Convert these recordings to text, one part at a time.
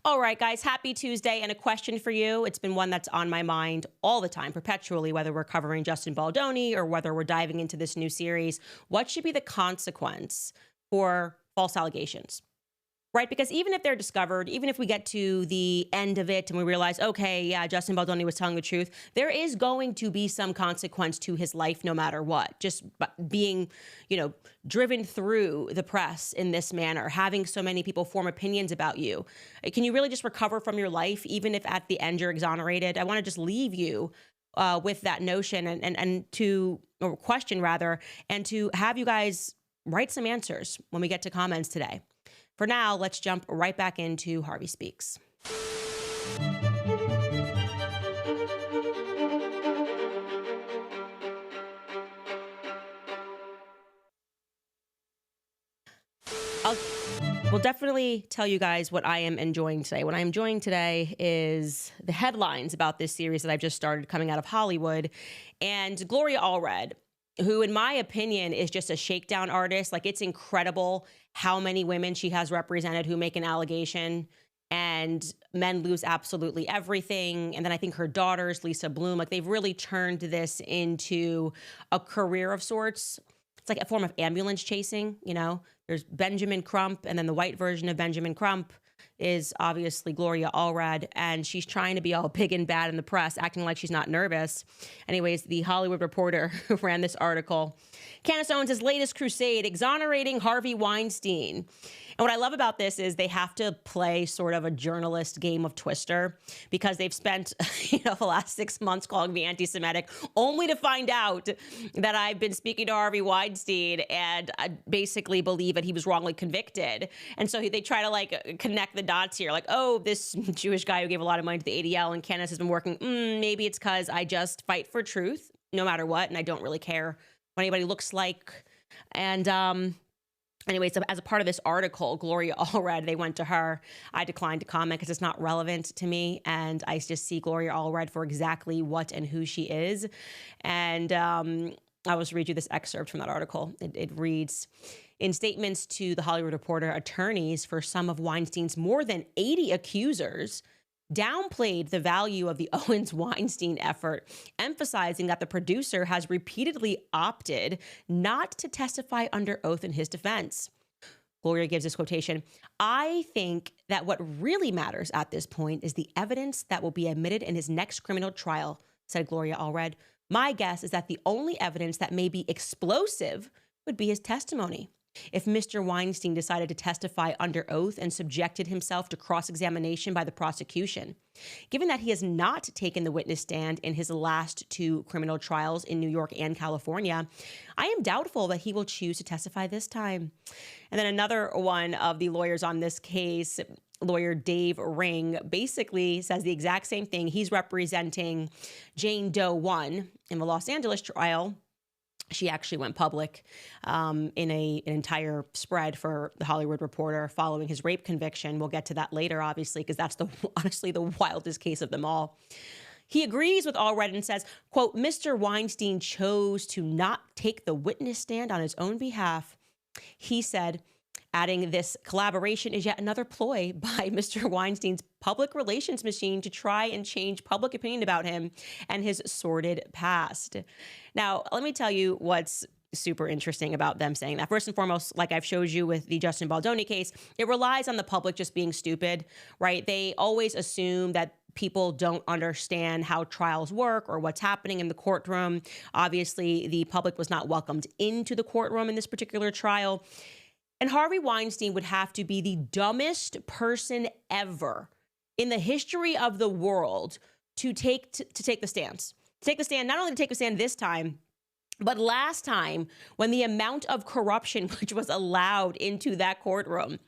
All right, guys, happy Tuesday. And a question for you. It's been one that's on my mind all the time, perpetually, whether we're covering Justin Baldoni or whether we're diving into this new series. What should be the consequence for false allegations? Right? Because even if they're discovered, even if we get to the end of it and we realize, okay, yeah, Justin Baldoni was telling the truth, there is going to be some consequence to his life no matter what. Just being, driven through the press in this manner, having so many people form opinions about you. Can you really just recover from your life, even if at the end you're exonerated? I want to just leave you with that notion or question rather, and to have you guys write some answers when we get to comments today. For now, let's jump right back into Harvey Speaks. We'll definitely tell you guys what I am enjoying today. What I'm enjoying today is the headlines about this series that I've just started coming out of Hollywood. And Gloria Allred, who in my opinion is just a shakedown artist. Like, it's incredible how many women she has represented who make an allegation and men lose absolutely everything. And then I think her daughters, Lisa Bloom, like, they've really turned this into a career of sorts. It's like a form of ambulance chasing, There's Benjamin Crump, and then the white version of Benjamin Crump is obviously Gloria Allred, and she's trying to be all big and bad in the press, acting like she's not nervous. Anyways, the Hollywood Reporter ran this article. Candace Owens' latest crusade, exonerating Harvey Weinstein. And what I love about this is they have to play sort of a journalist game of Twister, because they've spent the last 6 months calling me anti-Semitic, only to find out that I've been speaking to Harvey Weinstein and I basically believe that he was wrongly convicted. And so they try to connect the dots here, like, oh, this Jewish guy who gave a lot of money to the ADL and Candace has been working. Maybe it's because I just fight for truth no matter what, and I don't really care what anybody looks like. And anyway, so as a part of this article, Gloria Allred, they went to her. I declined to comment because it's not relevant to me, and I just see Gloria Allred for exactly what and who she is. And I'll just read you this excerpt from that article. It reads, in statements to the Hollywood Reporter, attorneys for some of Weinstein's more than 80 accusers downplayed the value of the Owens-Weinstein effort, emphasizing that the producer has repeatedly opted not to testify under oath in his defense. Gloria gives this quotation, I think that what really matters at this point is the evidence that will be admitted in his next criminal trial, said Gloria Allred. My guess is that the only evidence that may be explosive would be his testimony. If Mr. Weinstein decided to testify under oath and subjected himself to cross-examination by the prosecution. Given that he has not taken the witness stand in his last 2 criminal trials in New York and California, I am doubtful that he will choose to testify this time. And then another one of the lawyers on this case, lawyer Dave Ring, basically says the exact same thing. He's representing Jane Doe 1 in the Los Angeles trial. She actually went public in an entire spread for the Hollywood Reporter following his rape conviction. We'll get to that later, obviously, because that's honestly the wildest case of them all. He agrees with Allred and says, quote, Mr. Weinstein chose to not take the witness stand on his own behalf. He said, adding, this collaboration is yet another ploy by Mr. Weinstein's public relations machine to try and change public opinion about him and his sordid past. Now, let me tell you what's super interesting about them saying that. First and foremost, like I've showed you with the Justin Baldoni case, it relies on the public just being stupid, right? They always assume that people don't understand how trials work or what's happening in the courtroom. Obviously, the public was not welcomed into the courtroom in this particular trial. And Harvey Weinstein would have to be the dumbest person ever in the history of the world to take the stance. To take the stand, not only to take the stand this time, but last time, when the amount of corruption which was allowed into that courtroom,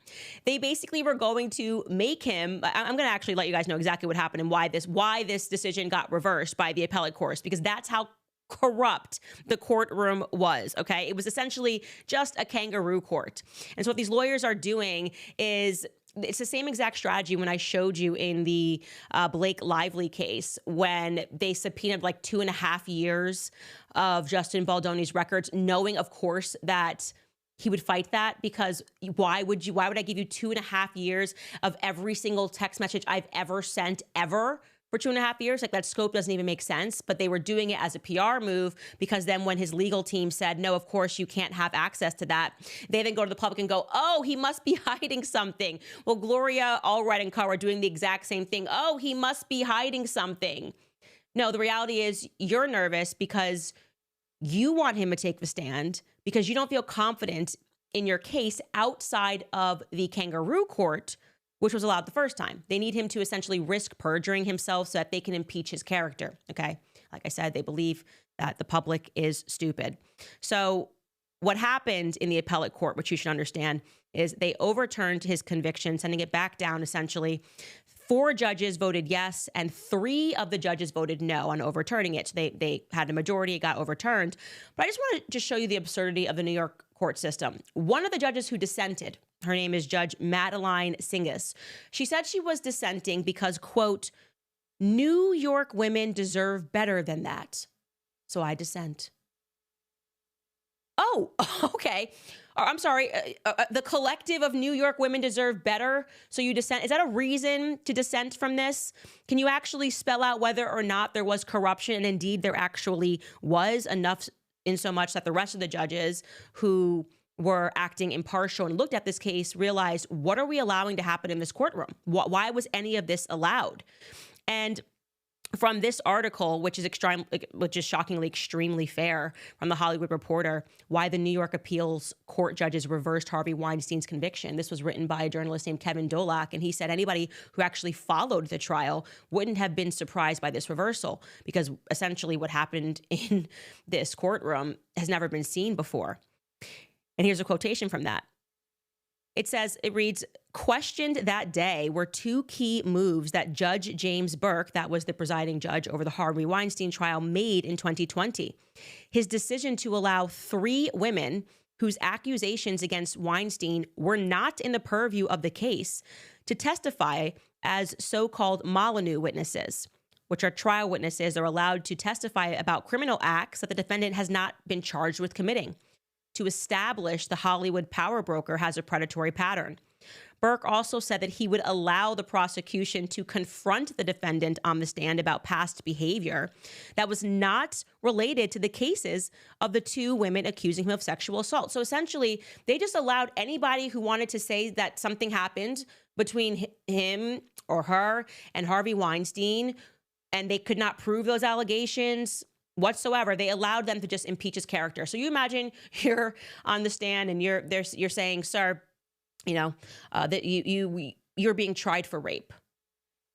they basically were going to make him, I'm going to actually let you guys know exactly what happened and why this decision got reversed by the appellate court, because that's how corrupt the courtroom was, okay? It was essentially just a kangaroo court. And so what these lawyers are doing is, it's the same exact strategy when I showed you in the Blake Lively case, when they subpoenaed like 2.5 years of Justin Baldoni's records, knowing, of course, that he would fight that, because why would I give you 2.5 years of every single text message I've ever sent ever for 2.5 years? Like, that scope doesn't even make sense. But they were doing it as a PR move, because then when his legal team said, no, of course you can't have access to that, they then go to the public and go, oh, he must be hiding something. Well, Gloria Allred and co are doing the exact same thing. Oh, he must be hiding something. No, the reality is you're nervous because you want him to take the stand, because you don't feel confident in your case outside of the kangaroo court, which was allowed the first time. They need him to essentially risk perjuring himself so that they can impeach his character, okay? Like I said, they believe that the public is stupid. So what happened in the appellate court, which you should understand, is they overturned his conviction, sending it back down essentially. 4 judges voted yes, and 3 of the judges voted no on overturning it. So they had a majority, it got overturned. But I just want to show you the absurdity of the New York court system. One of the judges who dissented, her name is Judge Madeline Singas. She said she was dissenting because, quote, New York women deserve better than that. So I dissent. Oh, okay. I'm sorry. The collective of New York women deserve better, so you dissent. Is that a reason to dissent from this? Can you actually spell out whether or not there was corruption? And indeed, there actually was, enough in so much that the rest of the judges who were acting impartial and looked at this case realized, what are we allowing to happen in this courtroom? Why was any of this allowed? And from this article, which is shockingly extremely fair, from the Hollywood Reporter, why the New York appeals court judges reversed Harvey Weinstein's conviction. This was written by a journalist named Kevin Dolak, and he said anybody who actually followed the trial wouldn't have been surprised by this reversal, because essentially what happened in this courtroom has never been seen before. And here's a quotation from that. It reads, questioned that day were 2 key moves that Judge James Burke, that was the presiding judge over the Harvey Weinstein trial, made in 2020. His decision to allow 3 women whose accusations against Weinstein were not in the purview of the case to testify as so-called Molyneux witnesses, which are trial witnesses, are allowed to testify about criminal acts that the defendant has not been charged with committing, to establish the Hollywood power broker has a predatory pattern. Burke also said that he would allow the prosecution to confront the defendant on the stand about past behavior that was not related to the cases of the 2 women accusing him of sexual assault. So essentially, they just allowed anybody who wanted to say that something happened between him or her and Harvey Weinstein, and they could not prove those allegations whatsoever. They allowed them to just impeach his character. So you imagine you're on the stand and you're saying, sir, that you're being tried for rape.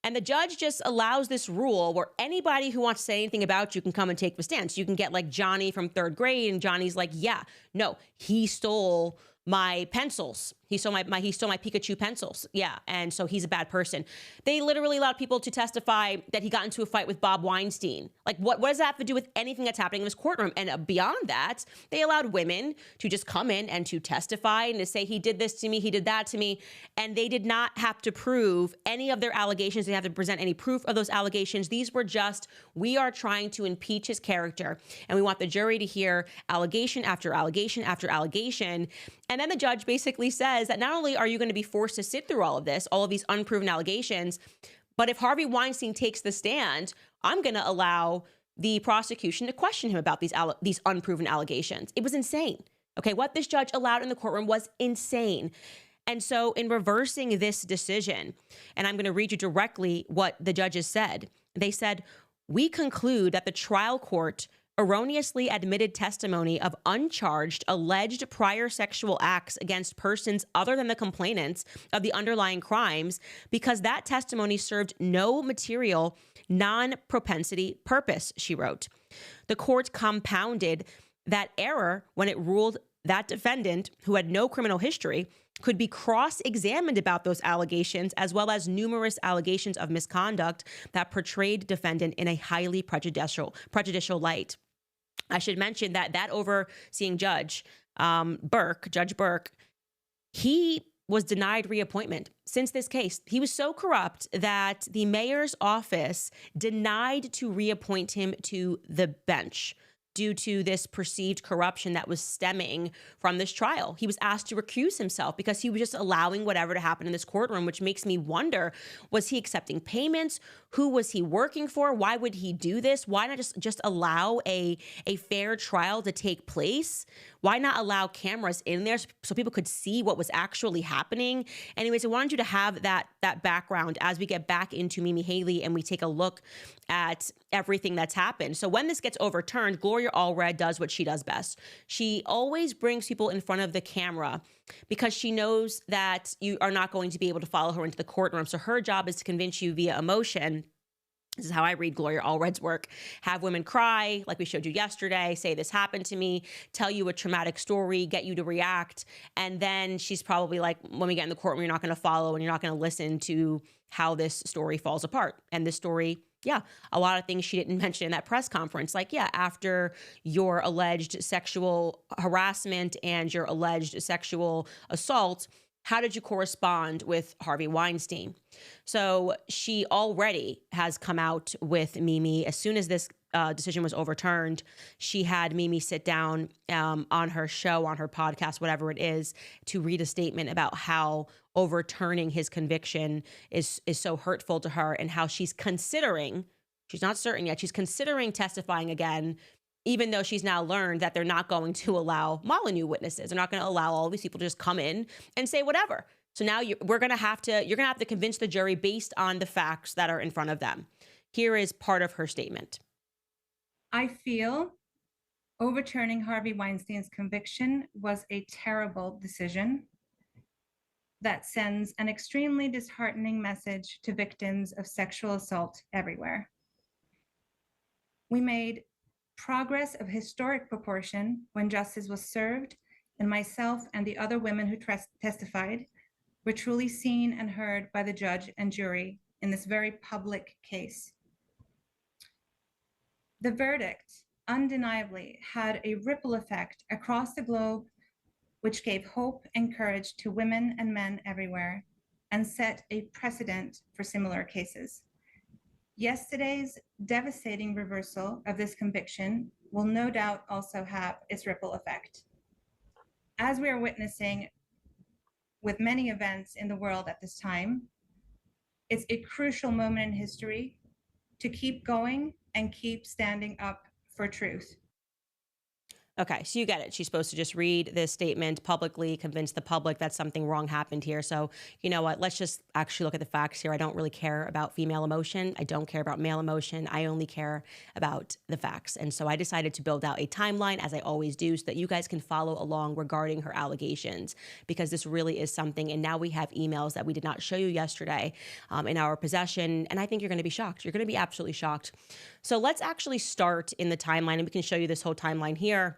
And the judge just allows this rule where anybody who wants to say anything about you can come and take the stand. So you can get like Johnny from 3rd grade, and Johnny's like, yeah, no, he stole my pencils. He stole my Pikachu pencils. Yeah. And so he's a bad person. They literally allowed people to testify that he got into a fight with Bob Weinstein. Like, what does that have to do with anything that's happening in this courtroom? And beyond that, they allowed women to just come in and to testify and to say, he did this to me, he did that to me. And they did not have to prove any of their allegations. They didn't have to present any proof of those allegations. These were just, we are trying to impeach his character, and we want the jury to hear allegation after allegation after allegation. And then the judge basically says that not only are you going to be forced to sit through all of this, all of these unproven allegations, but if Harvey Weinstein takes the stand, I'm going to allow the prosecution to question him about these unproven allegations. It was insane. Okay, what this judge allowed in the courtroom was insane. And so in reversing this decision, and I'm going to read you directly what the judges said. They said, we conclude that the trial court erroneously admitted testimony of uncharged alleged prior sexual acts against persons other than the complainants of the underlying crimes because that testimony served no material non-propensity purpose, she wrote. The court compounded that error when it ruled that defendant, who had no criminal history, could be cross-examined about those allegations, as well as numerous allegations of misconduct that portrayed defendant in a highly prejudicial light. I should mention that overseeing judge, Judge Burke, he was denied reappointment since this case. He was so corrupt that the mayor's office denied to reappoint him to the bench. due to this perceived corruption that was stemming from this trial. He was asked to recuse himself because he was just allowing whatever to happen in this courtroom, which makes me wonder, was he accepting payments? Who was he working for? Why would he do this? Why not just allow a fair trial to take place? Why not allow cameras in there so people could see what was actually happening? Anyways, I wanted you to have that background as we get back into Mimi Haley and we take a look at everything that's happened. So when this gets overturned, Gloria Allred does what she does best. She always brings people in front of the camera because she knows that you are not going to be able to follow her into the courtroom. So her job is to convince you via emotion. This is how I read Gloria Allred's work. Have women cry, like we showed you yesterday, say this happened to me, tell you a traumatic story, get you to react. And then she's probably like, when we get in the courtroom, you're not going to follow and you're not going to listen to how this story falls apart. And this story, yeah, a lot of things she didn't mention in that press conference. Like, yeah, after your alleged sexual harassment and your alleged sexual assault, how did you correspond with Harvey Weinstein? So she already has come out with Mimi. As soon as this decision was overturned, she had Mimi sit down on her show, on her podcast, whatever it is, to read a statement about how overturning his conviction is so hurtful to her and how she's considering, she's not certain yet, she's considering testifying again, even though she's now learned that they're not going to allow Molyneux witnesses. They're not going to allow all these people to just come in and say whatever. So now you're going to have to convince the jury based on the facts that are in front of them. Here is part of her statement. I feel overturning Harvey Weinstein's conviction was a terrible decision that sends an extremely disheartening message to victims of sexual assault everywhere. We made progress of historic proportion when justice was served, and myself and the other women who testified were truly seen and heard by the judge and jury in this very public case. The verdict undeniably had a ripple effect across the globe, which gave hope and courage to women and men everywhere and set a precedent for similar cases. Yesterday's devastating reversal of this conviction will no doubt also have its ripple effect. As we are witnessing with many events in the world at this time, it's a crucial moment in history to keep going and keep standing up for truth. Okay, so you get it. She's supposed to just read this statement publicly, convince the public that something wrong happened here. So you know what? Let's just actually look at the facts here. I don't really care about female emotion. I don't care about male emotion. I only care about the facts. And so I decided to build out a timeline, as I always do, so that you guys can follow along regarding her allegations, because this really is something. And now we have emails that we did not show you yesterday in our possession. And I think you're going to be shocked. You're going to be absolutely shocked. So let's actually start in the timeline, and we can show you this whole timeline here.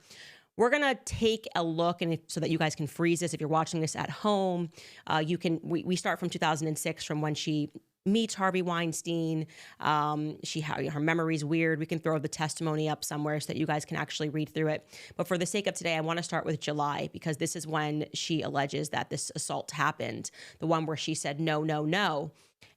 We're going to take a look, and so that you guys can freeze this if you're watching this at home. We start from 2006, from when she meets Harvey Weinstein. Her memory's weird. We can throw the testimony up somewhere so that you guys can actually read through it. But for the sake of today, I want to start with July, because this is when she alleges that this assault happened, the one where she said, no, no, no.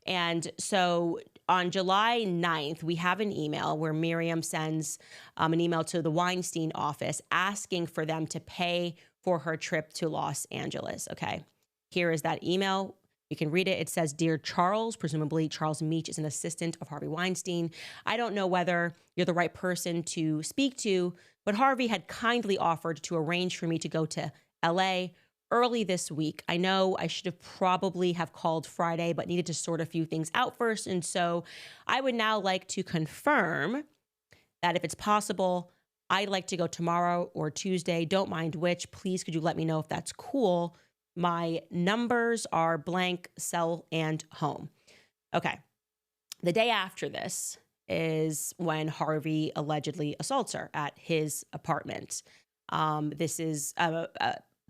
And so on July 9th, we have an email where Miriam sends an email to the Weinstein office asking for them to pay for her trip to Los Angeles. Okay, here is that email. You can read it. It says, "Dear Charles," presumably Charles Meach is an assistant of Harvey Weinstein. "I don't know whether you're the right person to speak to, but Harvey had kindly offered to arrange for me to go to LA early this week. I know I should have probably have called Friday, but needed to sort a few things out first. And so I would now like to confirm that if it's possible, I'd like to go tomorrow or Tuesday. Don't mind which. Please, could you let me know if that's cool? My numbers are blank, cell, and home." Okay. The day after this is when Harvey allegedly assaults her at his apartment. This is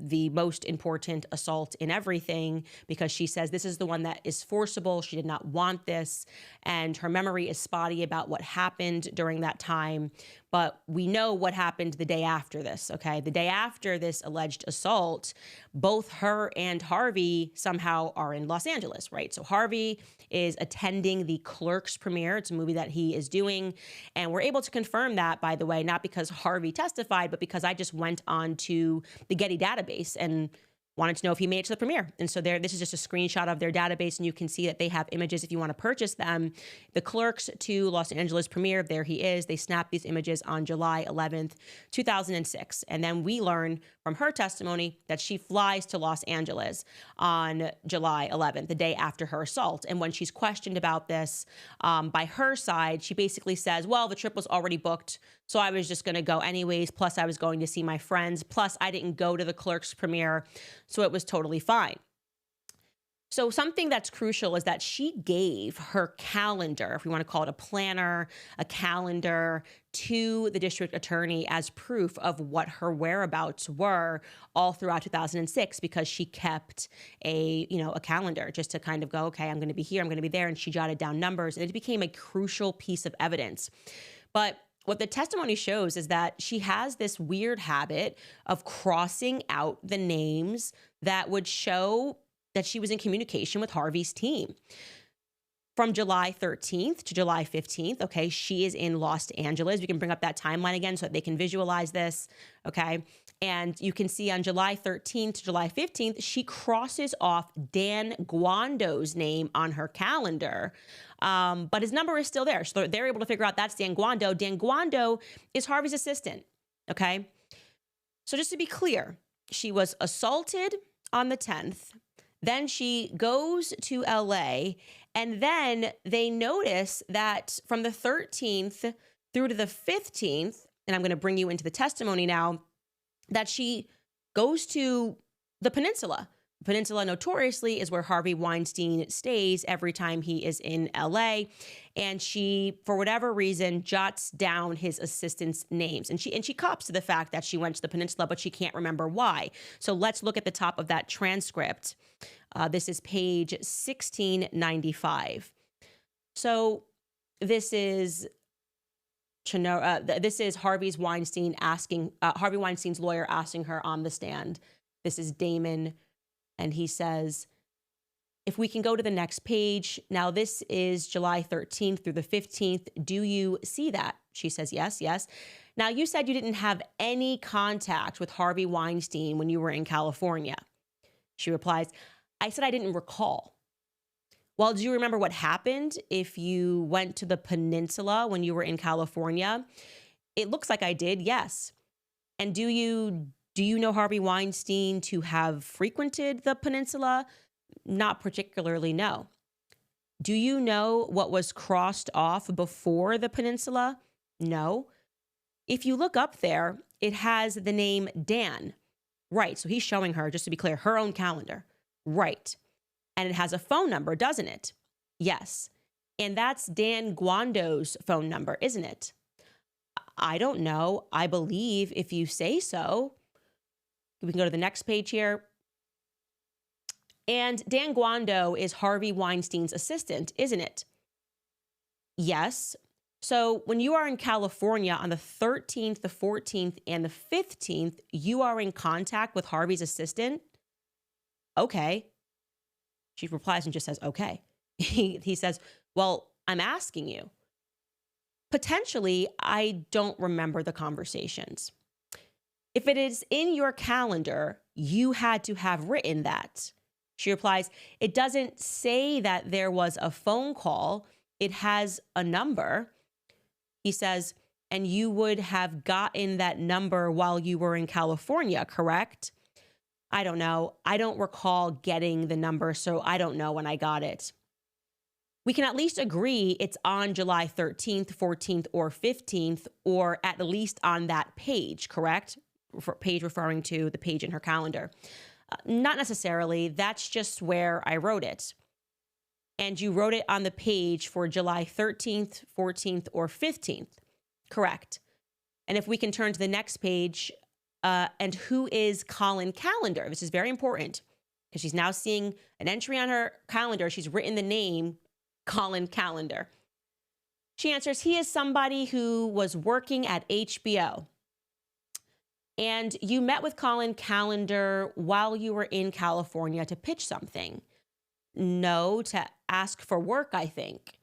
the most important assault in everything, because she says this is the one that is forcible. She did not want this. And her memory is spotty about what happened during that time. But we know what happened the day after this, okay? The day after this alleged assault, both her and Harvey somehow are in Los Angeles, right? So Harvey is attending the Clerks premiere. It's a movie that he is doing. And we're able to confirm that, by the way, not because Harvey testified, but because I just went on to the Getty database and wanted to know if he made it to the premiere. And so this is just a screenshot of their database, and you can see that they have images if you want to purchase them. The Clerks to Los Angeles premiere, there he is. They snapped these images on July 11th, 2006. And then we learn from her testimony that she flies to Los Angeles on July 11th, the day after her assault. And when she's questioned about this by her side, she basically says, well, the trip was already booked, so I was just going to go anyways. Plus, I was going to see my friends. Plus, I didn't go to the Clerks premiere, so it was totally fine. So something that's crucial is that she gave her calendar, if we want to call it a planner, a calendar, to the district attorney as proof of what her whereabouts were all throughout 2006, because she kept a calendar just to kind of go, okay, I'm going to be here, I'm going to be there. And she jotted down numbers, and it became a crucial piece of evidence. But what the testimony shows is that she has this weird habit of crossing out the names that would show that she was in communication with Harvey's team. From July 13th to July 15th, okay, she is in Los Angeles. We can bring up that timeline again so that they can visualize this, okay? And you can see on July 13th to July 15th, she crosses off Dan Guando's name on her calendar, but his number is still there. So they're able to figure out that's Dan Guando. Dan Guando is Harvey's assistant, okay? So just to be clear, she was assaulted on the 10th. Then she goes to LA, and then they notice that from the 13th through to the 15th, and I'm going to bring you into the testimony now, that she goes to the Peninsula. The Peninsula notoriously is where Harvey Weinstein stays every time he is in LA. And she, for whatever reason, jots down his assistants' names. And she cops to the fact that she went to the Peninsula, but she can't remember why. So let's look at the top of that transcript. This is page 1695. So this is Harvey Weinstein's lawyer asking her on the stand. This is Damon, and he says, if we can go to the next page. Now, this is July 13th through the 15th. Do you see that? She says, yes, yes. Now, you said you didn't have any contact with Harvey Weinstein when you were in California. She replies, I said I didn't recall. Well, do you remember what happened if you went to the Peninsula when you were in California? It looks like I did, yes. And do you know Harvey Weinstein to have frequented the Peninsula? Not particularly, no. Do you know what was crossed off before the Peninsula? No. If you look up there, it has the name Dan. Right, so he's showing her, just to be clear, her own calendar. Right. And it has a phone number, doesn't it? Yes. And that's Dan Guando's phone number, isn't it? I don't know. I believe if you say so. We can go to the next page here. And Dan Guando is Harvey Weinstein's assistant, isn't it? Yes. So when you are in California on the 13th, the 14th, and the 15th, you are in contact with Harvey's assistant? Okay. She replies and just says, okay. He says, well, I'm asking you. Potentially, I don't remember the conversations. If it is in your calendar, you had to have written that. She replies, it doesn't say that there was a phone call. It has a number. He says, and you would have gotten that number while you were in California, correct? I don't know. I don't recall getting the number, so I don't know when I got it. We can at least agree it's on July 13th, 14th, or 15th, or at least on that page, correct? Page referring to the page in her calendar. Not necessarily. That's just where I wrote it. And you wrote it on the page for July 13th, 14th, or 15th. Correct. And if we can turn to the next page, and who is Colin Calendar? This is very important because she's now seeing an entry on her calendar. She's written the name Colin Calendar. She answers, he is somebody who was working at HBO. And you met with Colin Callender while you were in California to pitch something. No, to ask for work, I think.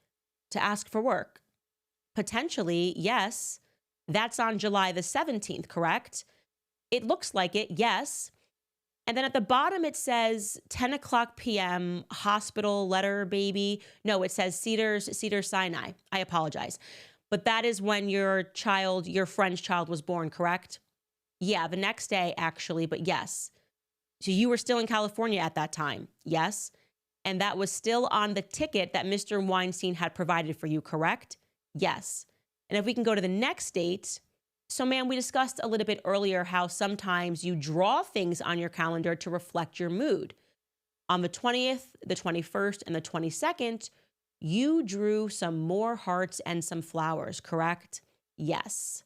To ask for work. Potentially, yes. That's on July the 17th, correct? It looks like it, yes. And then at the bottom, it says 10 o'clock p.m., hospital, letter, baby. No, it says Cedars-Sinai. I apologize. But that is when your friend's child was born, correct? Yeah, the next day, actually, but yes. So you were still in California at that time, yes? And that was still on the ticket that Mr. Weinstein had provided for you, correct? Yes. And if we can go to the next date. So, ma'am, we discussed a little bit earlier how sometimes you draw things on your calendar to reflect your mood. On the 20th, the 21st, and the 22nd, you drew some more hearts and some flowers, correct? Yes.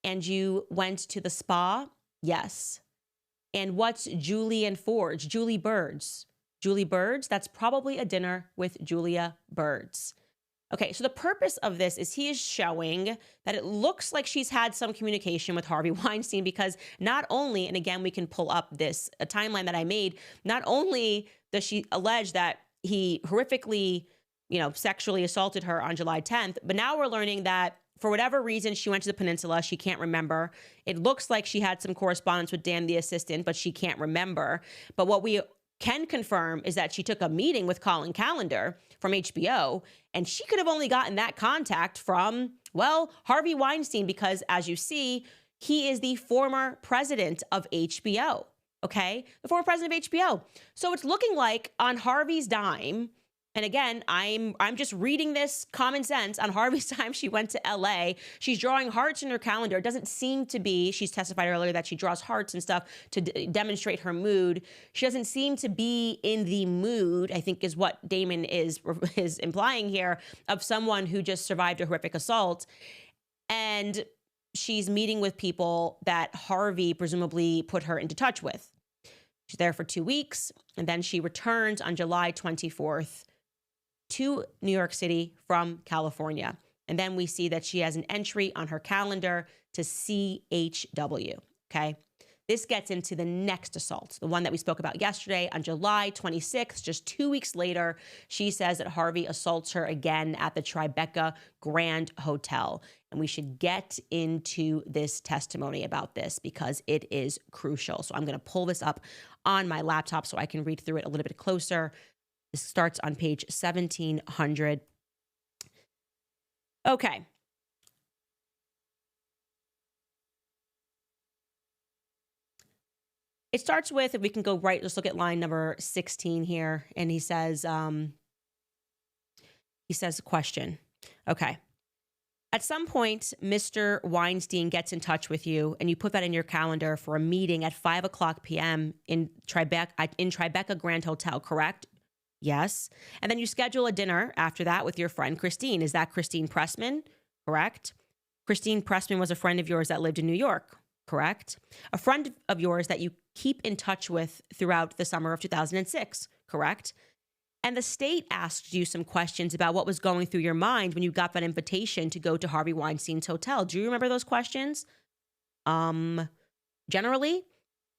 And you went to the spa? Yes. And what's Julie and Forge? Julie Birds. Julie Birds? That's probably a dinner with Julia Birds. Okay, so the purpose of this is he is showing that it looks like she's had some communication with Harvey Weinstein, because not only, and again, we can pull up a timeline that I made, not only does she allege that he horrifically, sexually assaulted her on July 10th, but now we're learning that for whatever reason, she went to the peninsula. She can't remember. It looks like she had some correspondence with Dan, the assistant, but she can't remember. But what we can confirm is that she took a meeting with Colin Callender from HBO, and she could have only gotten that contact from, Harvey Weinstein, because as you see, he is the former president of HBO, okay? The former president of HBO. So it's looking like on Harvey's dime, and again, I'm just reading this common sense. On Harvey's time, she went to LA. She's drawing hearts in her calendar. It doesn't seem to be, she's testified earlier that she draws hearts and stuff to demonstrate her mood. She doesn't seem to be in the mood, I think is what Damon is implying here, of someone who just survived a horrific assault. And she's meeting with people that Harvey presumably put her into touch with. She's there for 2 weeks, and then she returns on July 24th to New York City from California. And then we see that she has an entry on her calendar to CHW, okay? This gets into the next assault, the one that we spoke about yesterday on July 26th, just 2 weeks later. She says that Harvey assaults her again at the Tribeca Grand Hotel. And we should get into this testimony about this because it is crucial. So I'm going to pull this up on my laptop so I can read through it a little bit closer. This starts on page 1700. Okay. It starts with, if we can go right, let's look at line number 16 here. And he says, question. Okay. At some point, Mr. Weinstein gets in touch with you and you put that in your calendar for a meeting at 5 o'clock p.m. in Tribeca Grand Hotel, correct? Yes. And then you schedule a dinner after that with your friend, Christine. Is that Christine Pressman? Correct. Christine Pressman was a friend of yours that lived in New York. Correct. A friend of yours that you keep in touch with throughout the summer of 2006. Correct. And the state asked you some questions about what was going through your mind when you got that invitation to go to Harvey Weinstein's hotel. Do you remember those questions? Generally,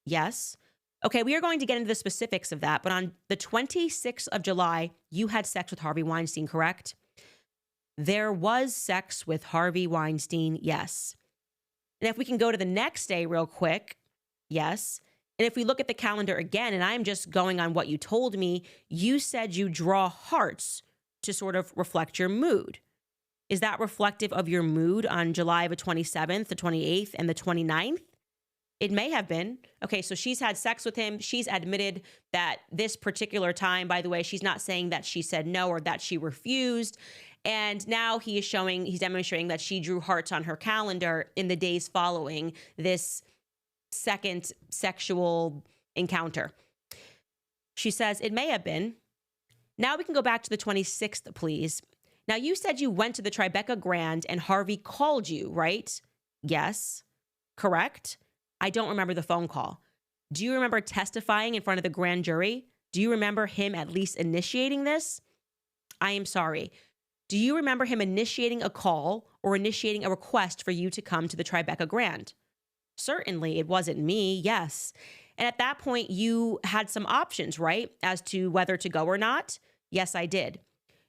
yes. Okay, we are going to get into the specifics of that, but on the 26th of July, you had sex with Harvey Weinstein, correct? There was sex with Harvey Weinstein, yes. And if we can go to the next day real quick, yes. And if we look at the calendar again, and I'm just going on what you told me, you said you draw hearts to sort of reflect your mood. Is that reflective of your mood on July the 27th, the 28th, and the 29th? It may have been. Okay, so she's had sex with him. She's admitted that this particular time, by the way, she's not saying that she said no or that she refused. And now he's demonstrating that she drew hearts on her calendar in the days following this second sexual encounter. She says, it may have been. Now we can go back to the 26th, please. Now you said you went to the Tribeca Grand and Harvey called you, right? Yes. Correct? I don't remember the phone call. Do you remember testifying in front of the grand jury? Do you remember him at least initiating this? I am sorry. Do you remember him initiating a call or initiating a request for you to come to the Tribeca Grand? Certainly, it wasn't me, yes. And at that point, you had some options, right, as to whether to go or not? Yes, I did.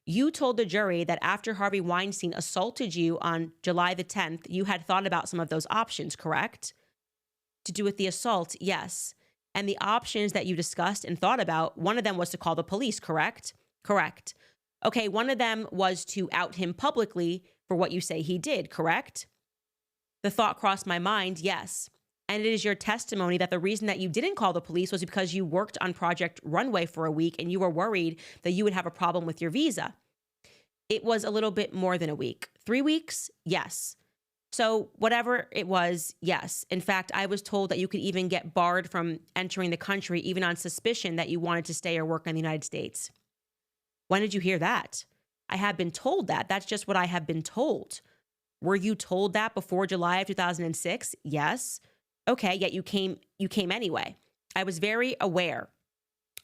You told the jury that after Harvey Weinstein assaulted you on July the 10th, you had thought about some of those options, correct? To do with the assault, yes. And the options that you discussed and thought about, one of them was to call the police, correct? Correct. Okay, one of them was to out him publicly for what you say he did, correct? The thought crossed my mind, yes. And it is your testimony that the reason that you didn't call the police was because you worked on Project Runway for a week and you were worried that you would have a problem with your visa. It was a little bit more than a week. 3 weeks? Yes. So whatever it was, yes. In fact, I was told that you could even get barred from entering the country even on suspicion that you wanted to stay or work in the United States. When did you hear that? I have been told that. That's just what I have been told. Were you told that before July of 2006? Yes. Okay, yet you came anyway. I was very aware.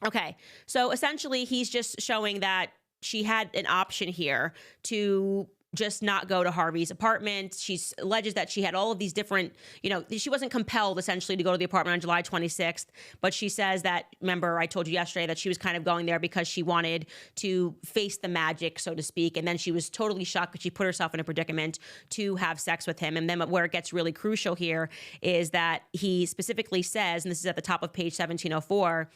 Okay, so essentially he's just showing that she had an option here to just not go to Harvey's apartment. She alleges that she had all of these different, she wasn't compelled essentially to go to the apartment on July 26th, but she says that, remember, I told you yesterday that she was kind of going there because she wanted to face the magic, so to speak. And then she was totally shocked because she put herself in a predicament to have sex with him. And then where it gets really crucial here is that he specifically says, and this is at the top of page 1704,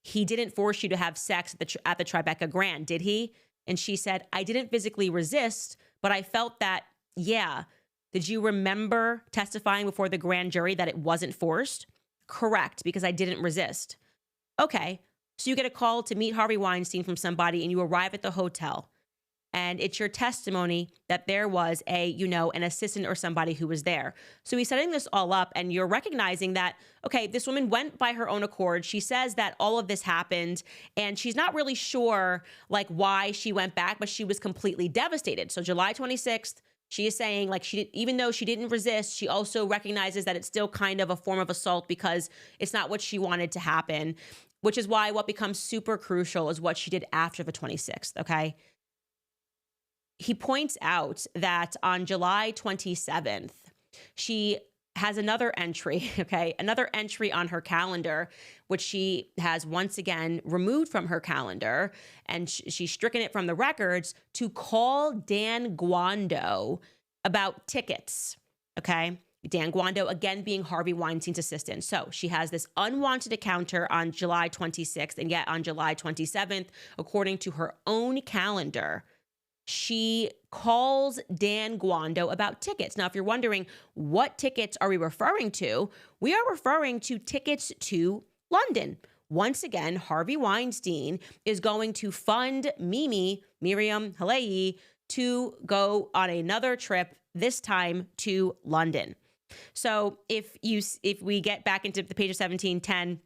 he didn't force you to have sex at the Tribeca Grand, did he? And she said, I didn't physically resist, but I felt that, yeah. Did you remember testifying before the grand jury that it wasn't forced? Correct, because I didn't resist. Okay, so you get a call to meet Harvey Weinstein from somebody and you arrive at the hotel. And it's your testimony that there was an assistant or somebody who was there. So he's setting this all up and you're recognizing that, okay, this woman went by her own accord. She says that all of this happened and she's not really sure why she went back, but she was completely devastated. So July 26th, she is saying even though she didn't resist, she also recognizes that it's still kind of a form of assault because it's not what she wanted to happen, which is why what becomes super crucial is what she did after the 26th, okay? He points out that on July 27th, she has another entry, okay, another entry on her calendar, which she has once again removed from her calendar, and she's stricken it from the records to call Dan Guando about tickets, okay? Dan Guando, again, being Harvey Weinstein's assistant. So she has this unwanted encounter on July 26th, and yet on July 27th, according to her own calendar, she calls Dan Guando about tickets. Now, if you're wondering what tickets are we referring to, we are referring to tickets to London. Once again, Harvey Weinstein is going to fund Miriam Halei, to go on another trip, this time to London. So if we get back into the page of 1710,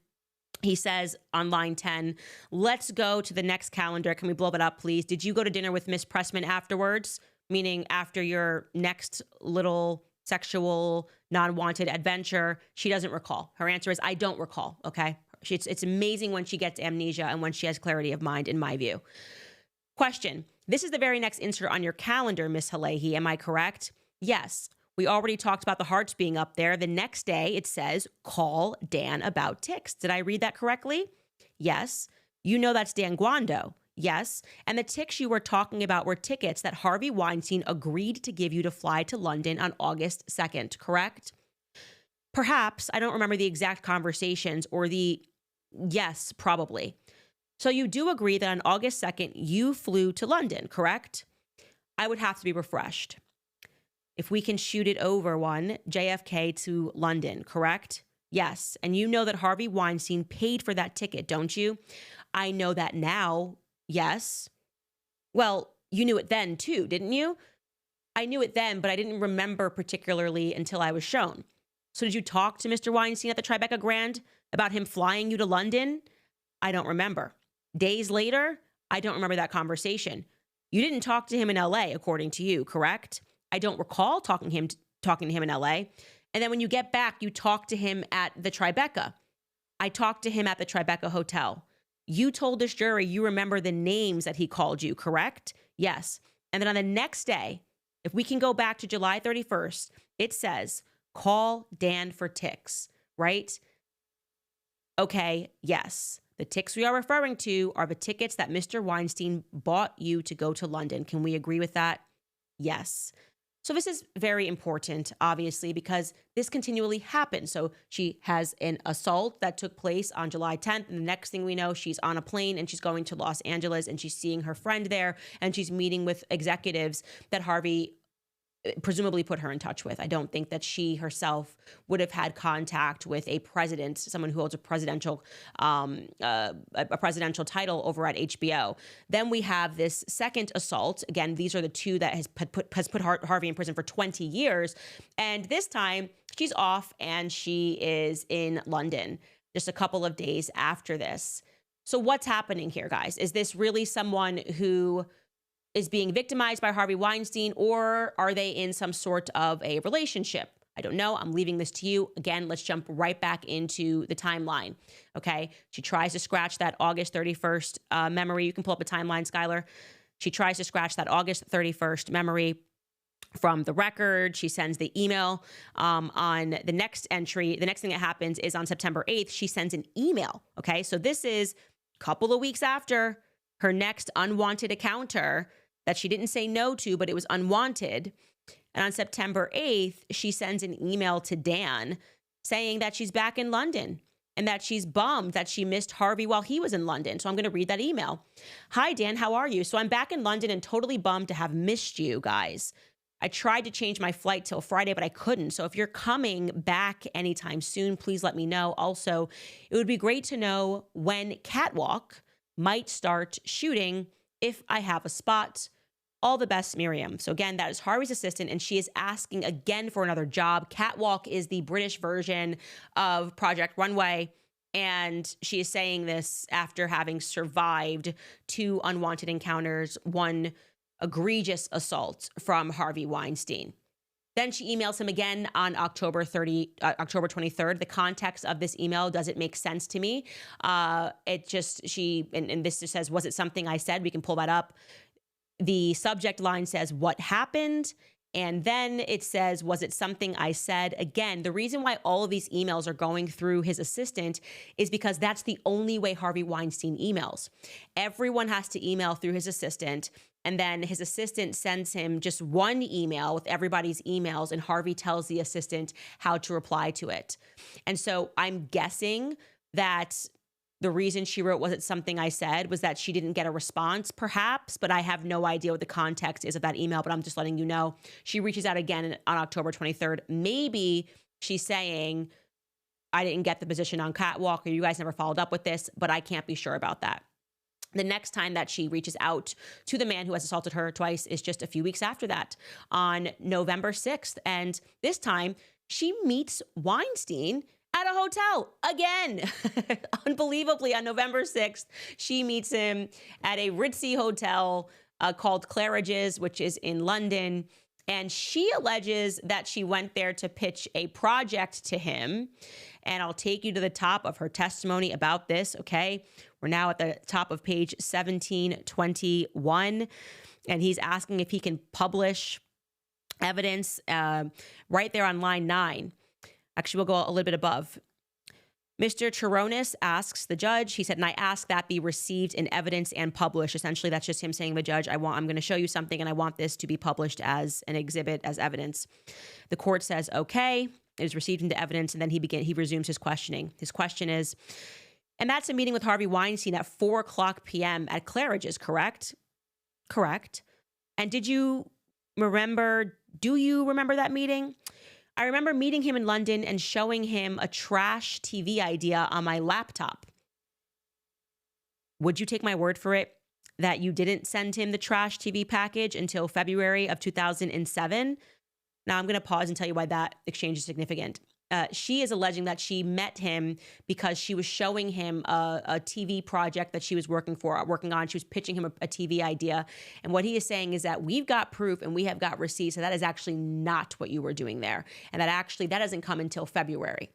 he says on line 10, let's go to the next calendar. Can we blow it up, please? Did you go to dinner with Miss Pressman afterwards? Meaning after your next little sexual non-wanted adventure? She doesn't recall. Her answer is, I don't recall, okay? It's amazing when she gets amnesia and when she has clarity of mind, in my view. Question. This is the very next insert on your calendar, Miss Halei. Am I correct? Yes. We already talked about the hearts being up there. The next day, it says, call Dan about tics. Did I read that correctly? Yes. You know that's Dan Guando. Yes. And the tics you were talking about were tickets that Harvey Weinstein agreed to give you to fly to London on August 2nd, correct? Perhaps. I don't remember the exact conversations or yes, probably. So you do agree that on August 2nd, you flew to London, correct? I would have to be refreshed. If we can shoot it over JFK to London, correct? Yes. And you know that Harvey Weinstein paid for that ticket, don't you? I know that now. Yes. Well, you knew it then too, didn't you? I knew it then, but I didn't remember particularly until I was shown. So did you talk to Mr. Weinstein at the Tribeca Grand about him flying you to London? I don't remember. Days later, I don't remember that conversation. You didn't talk to him in LA, according to you, correct? I don't recall talking to him in LA. And then when you get back, you talk to him at the Tribeca. I talked to him at the Tribeca Hotel. You told this jury you remember the names that he called you, correct? Yes. And then on the next day, if we can go back to July 31st, it says, call Dan for ticks, right? Okay, yes. The ticks we are referring to are the tickets that Mr. Weinstein bought you to go to London. Can we agree with that? Yes. So this is very important, obviously, because this continually happens. So she has an assault that took place on July 10th. And the next thing we know, she's on a plane and she's going to Los Angeles and she's seeing her friend there and she's meeting with executives that Harvey presumably put her in touch with. I don't think that she herself would have had contact with a president, someone who holds a presidential title over at HBO. Then we have this second assault. Again, these are the two that has put Harvey in prison for 20 years. And this time she's off and she is in London just a couple of days after this. So what's happening here, guys? Is this really someone who is being victimized by Harvey Weinstein, or are they in some sort of a relationship? I don't know. I'm leaving this to you. Again, let's jump right back into the timeline. Okay. She tries to scratch that August 31st memory. You can pull up a timeline, Skylar. She tries to scratch that August 31st memory from the record. She sends the email on the next entry. The next thing that happens is on September 8th, she sends an email. Okay. So this is a couple of weeks after her next unwanted encounter that she didn't say no to, but it was unwanted. And on September 8th, she sends an email to Dan saying that she's back in London and that she's bummed that she missed Harvey while he was in London. So I'm going to read that email. Hi, Dan, how are you? So I'm back in London and totally bummed to have missed you guys. I tried to change my flight till Friday, but I couldn't. So if you're coming back anytime soon, please let me know. Also, it would be great to know when Catwalk might start shooting if I have a spot. All the best, Miriam. So again, that is Harvey's assistant, and she is asking again for another job. Catwalk is the British version of Project Runway, and she is saying this after having survived 2 unwanted encounters, 1 egregious assault from Harvey Weinstein. Then she emails him again on October 23rd. The context of this email doesn't make sense to me. It just, and this just says, was it something I said? We can pull that up. The subject line says, what happened? And then it says, was it something I said? Again, the reason why all of these emails are going through his assistant is because that's the only way Harvey Weinstein emails. Everyone has to email through his assistant. And then his assistant sends him just one email with everybody's emails, and Harvey tells the assistant how to reply to it. And so I'm guessing that the reason she wrote, was it something I said, was that she didn't get a response, perhaps, but I have no idea what the context is of that email, but I'm just letting you know. She reaches out again on October 23rd. Maybe she's saying, I didn't get the position on Catwalk, or you guys never followed up with this, but I can't be sure about that. The next time that she reaches out to the man who has assaulted her twice is just a few weeks after that, on November 6th. And this time she meets Weinstein at a hotel again. Unbelievably, on November 6th, she meets him at a ritzy hotel called Claridge's, which is in London. And she alleges that she went there to pitch a project to him. And I'll take you to the top of her testimony about this, okay? We're now at the top of page 1721. And he's asking if he can publish evidence right there on line 9. Actually, we'll go a little bit above. Mr. Chironis asks the judge, he said, and I ask that be received in evidence and published. Essentially, that's just him saying to the judge, I'm going to show you something and I want this to be published as an exhibit, as evidence. The court says, okay, it is received into evidence, and then he resumes his questioning. His question is, and that's a meeting with Harvey Weinstein at 4:00 p.m. at Claridge's, correct? Correct. And do you remember that meeting? I remember meeting him in London and showing him a trash TV idea on my laptop. Would you take my word for it that you didn't send him the trash TV package until February of 2007? Now I'm going to pause and tell you why that exchange is significant. She is alleging that she met him because she was showing him a TV project that she was working on. She was pitching him a TV idea. And what he is saying is that we've got proof and we have got receipts. So that is actually not what you were doing there. And that doesn't come until February.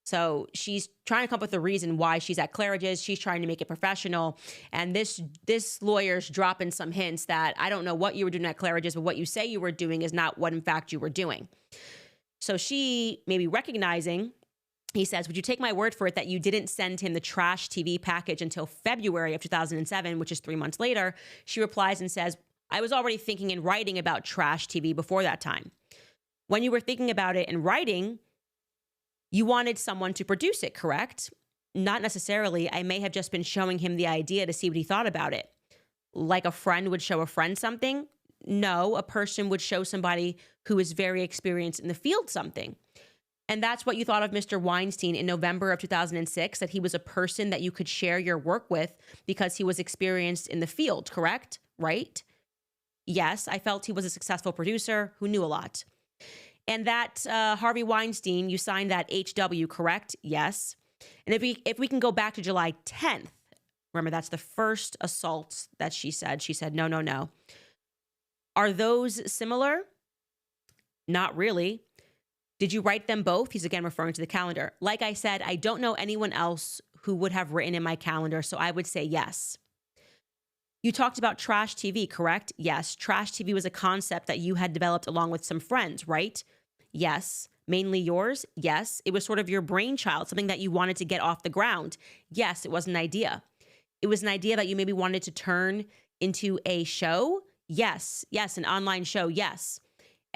So she's trying to come up with a reason why she's at Claridge's. She's trying to make it professional. And this lawyer's dropping some hints that I don't know what you were doing at Claridge's, but what you say you were doing is not what in fact you were doing. So she maybe recognizing, he says, would you take my word for it that you didn't send him the trash TV package until February of 2007, which is 3 months later? She replies and says, I was already thinking and writing about trash TV before that time. When you were thinking about it and writing, you wanted someone to produce it, correct? Not necessarily. I may have just been showing him the idea to see what he thought about it. Like a friend would show a friend something? No, a person would show somebody who is very experienced in the field something. And that's what you thought of Mr. Weinstein in November of 2006, that he was a person that you could share your work with because he was experienced in the field, correct? Right? Yes, I felt he was a successful producer who knew a lot. And that Harvey Weinstein, you signed that HW, correct? Yes. And if we can go back to July 10th, remember that's the first assault that she said. She said, no, no, no. Are those similar? Not really. Did you write them both? He's again referring to the calendar. Like I said, I don't know anyone else who would have written in my calendar, so I would say yes. You talked about trash TV, correct? Yes. Trash TV was a concept that you had developed along with some friends, right? Yes. Mainly yours? Yes. It was sort of your brainchild, something that you wanted to get off the ground. Yes, it was an idea. It was an idea that you maybe wanted to turn into a show? Yes. Yes, an online show, yes.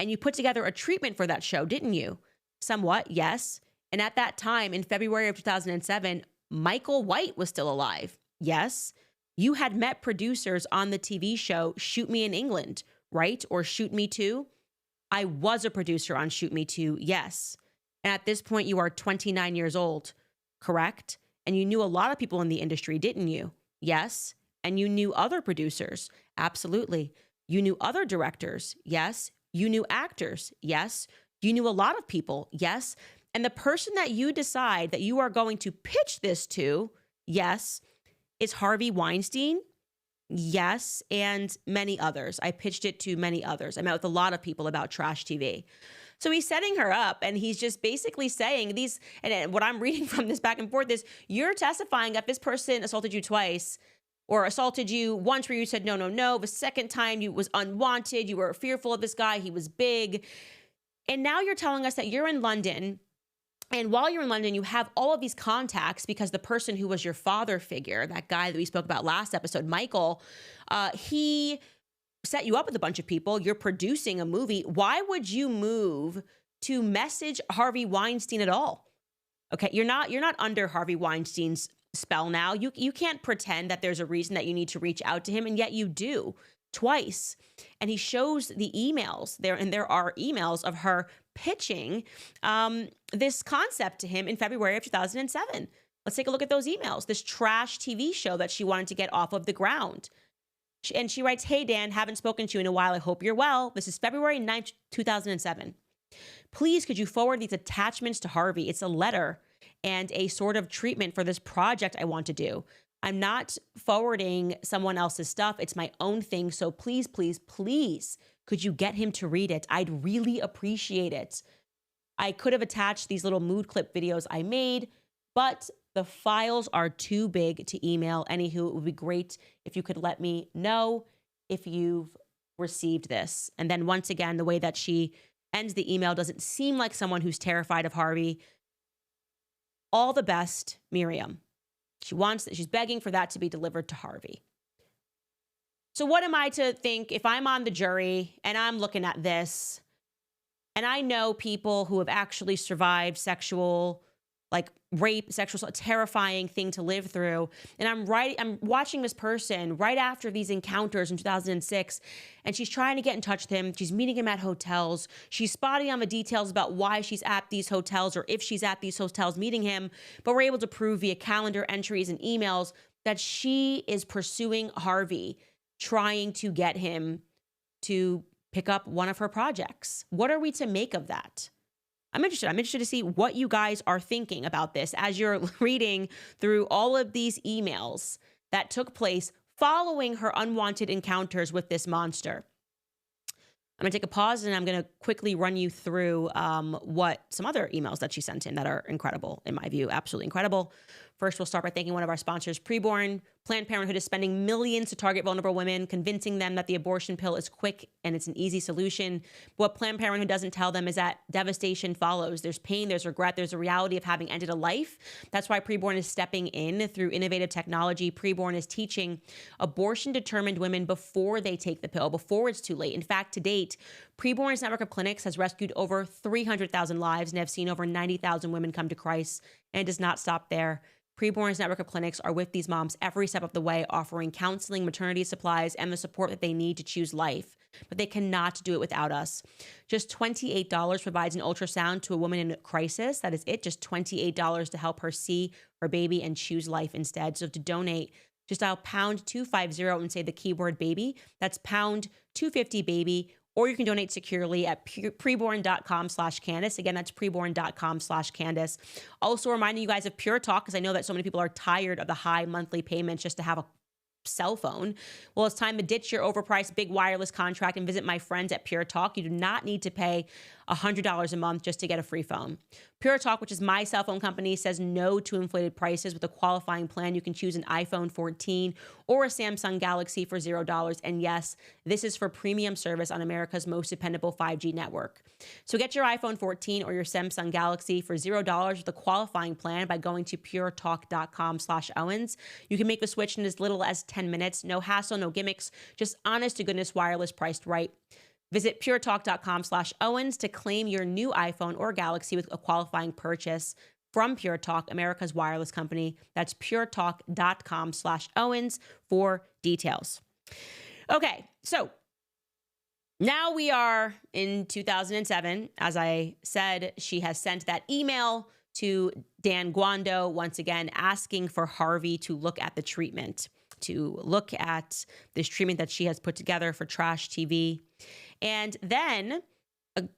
And you put together a treatment for that show, didn't you? Somewhat, yes. And at that time, in February of 2007, Michael White was still alive. Yes. You had met producers on the TV show Shoot Me in England, right? Or Shoot Me Too. I was a producer on Shoot Me Too, yes. And at this point, you are 29 years old, correct? And you knew a lot of people in the industry, didn't you? Yes. And you knew other producers, absolutely. You knew other directors, yes. You knew actors, yes. You knew a lot of people, yes. And the person that you decide that you are going to pitch this to, yes, is Harvey Weinstein, yes, and many others. I pitched it to many others. I met with a lot of people about trash TV. So he's setting her up, and he's just basically saying these, and what I'm reading from this back and forth is, you're testifying that this person assaulted you twice, or assaulted you once where you said, no, no, no. The second time you was unwanted. You were fearful of this guy. He was big. And now you're telling us that you're in London. And while you're in London, you have all of these contacts because the person who was your father figure, that guy that we spoke about last episode, Michael, he set you up with a bunch of people. You're producing a movie. Why would you move to message Harvey Weinstein at all? Okay, you're not under Harvey Weinstein's spell now. You can't pretend that there's a reason that you need to reach out to him, and yet you do twice. And he shows the emails there, and there are emails of her pitching this concept to him in February of 2007. Let's take a look at those emails. This trash TV show that she wanted to get off of the ground. And she writes, hey, Dan, haven't spoken to you in a while. I hope you're well. This is February 9th, 2007. Please, could you forward these attachments to Harvey? It's a letter and a sort of treatment for this project I want to do. I'm not forwarding someone else's stuff. It's my own thing. So please, please, please, could you get him to read it? I'd really appreciate it. I could have attached these little mood clip videos I made, but the files are too big to email. Anywho, it would be great if you could let me know if you've received this. And then once again, the way that she ends the email doesn't seem like someone who's terrified of Harvey. All the best, Miriam. She's begging for that to be delivered to Harvey. So what am I to think if I'm on the jury and I'm looking at this and I know people who have actually survived sexual, like rape, sexual, a terrifying thing to live through. And I'm watching this person right after these encounters in 2006, and she's trying to get in touch with him. She's meeting him at hotels. She's spotting on the details about why she's at these hotels or if she's at these hotels meeting him. But we're able to prove via calendar entries and emails that she is pursuing Harvey, trying to get him to pick up one of her projects. What are we to make of that? I'm interested to see what you guys are thinking about this as you're reading through all of these emails that took place following her unwanted encounters with this monster. I'm going to take a pause and I'm going to quickly run you through what some other emails that she sent in that are incredible, in my view, absolutely incredible. First, we'll start by thanking one of our sponsors, PreBorn. Planned Parenthood is spending millions to target vulnerable women, convincing them that the abortion pill is quick and it's an easy solution. What Planned Parenthood doesn't tell them is that devastation follows. There's pain, there's regret, there's a reality of having ended a life. That's why PreBorn is stepping in through innovative technology. PreBorn is teaching abortion-determined women before they take the pill, before it's too late. In fact, to date, PreBorn's network of clinics has rescued over 300,000 lives and have seen over 90,000 women come to Christ, and does not stop there. PreBorn's network of clinics are with these moms every step of the way, offering counseling, maternity supplies, and the support that they need to choose life. But they cannot do it without us. Just $28 provides an ultrasound to a woman in crisis. That is it, just $28 to help her see her baby and choose life instead. So to donate, just dial pound 250 and say the keyword baby. That's pound 250 baby. Or you can donate securely at preborn.com/Candace. Again, that's preborn.com/Candace. Also reminding you guys of PureTalk, because I know that so many people are tired of the high monthly payments just to have a cell phone. Well, it's time to ditch your overpriced big wireless contract and visit my friends at PureTalk. You do not need to pay $100 a month just to get a free phone. PureTalk, which is my cell phone company, says no to inflated prices. With a qualifying plan, you can choose an iPhone 14 or a Samsung Galaxy for $0. And yes, this is for premium service on America's most dependable 5G network. So get your iPhone 14 or your Samsung Galaxy for $0 with a qualifying plan by going to puretalk.com/Owens. You can make the switch in as little as 10 minutes. No hassle, no gimmicks, just honest to goodness wireless priced right. Visit puretalk.com/Owens to claim your new iPhone or Galaxy with a qualifying purchase from PureTalk, America's wireless company. That's puretalk.com/Owens for details. Okay, so now we are in 2007. As I said, she has sent that email to Dan Guando once again asking for Harvey to look at the treatment, to look at this treatment that she has put together for trash TV. And then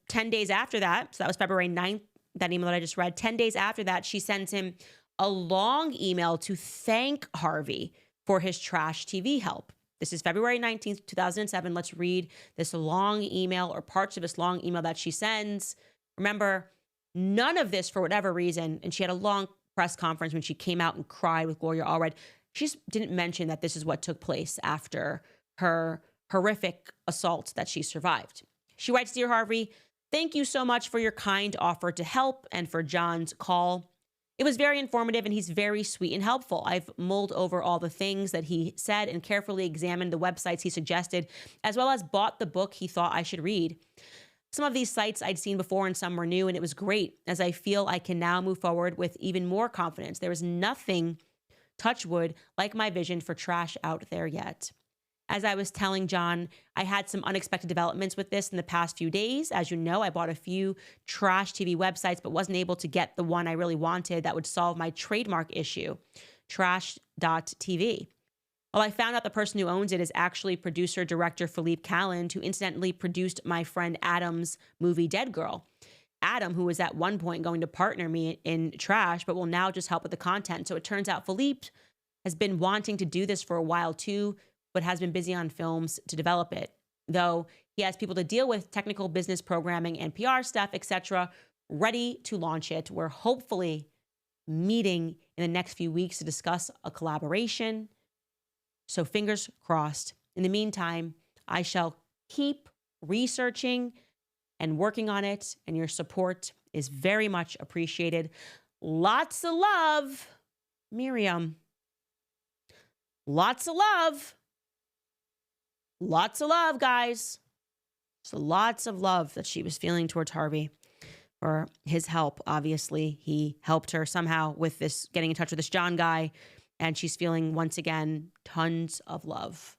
10 days after that, so that was February 9th, that email that I just read, 10 days after that, she sends him a long email to thank Harvey for his trash TV help. This is February 19th, 2007. Let's read this long email, or parts of this long email that she sends. Remember, none of this, for whatever reason, and she had a long press conference when she came out and cried with Gloria Allred. She just didn't mention that this is what took place after her horrific assault that she survived. She writes, "Dear Harvey, thank you so much for your kind offer to help and for John's call. It was very informative and he's very sweet and helpful. I've mulled over all the things that he said and carefully examined the websites he suggested, as well as bought the book he thought I should read. Some of these sites I'd seen before and some were new, and it was great, as I feel I can now move forward with even more confidence. There is nothing, touch wood, like my vision for trash out there yet. As I was telling John, I had some unexpected developments with this in the past few days. As you know, I bought a few trash TV websites, but wasn't able to get the one I really wanted that would solve my trademark issue, trash.tv. Well, I found out the person who owns it is actually producer-director Philippe Calland, who incidentally produced my friend Adam's movie Dead Girl. Adam, who was at one point going to partner me in trash, but will now just help with the content. So it turns out Philippe has been wanting to do this for a while too, but has been busy on films to develop it. Though he has people to deal with technical business programming and PR stuff, etc., ready to launch it. We're hopefully meeting in the next few weeks to discuss a collaboration. So fingers crossed. In the meantime, I shall keep researching and working on it, and your support is very much appreciated. Lots of love, Miriam. Lots of love. Lots of love, guys. So lots of love that she was feeling towards Harvey for his help. Obviously, he helped her somehow with this, getting in touch with this John guy, and she's feeling, once again, tons of love.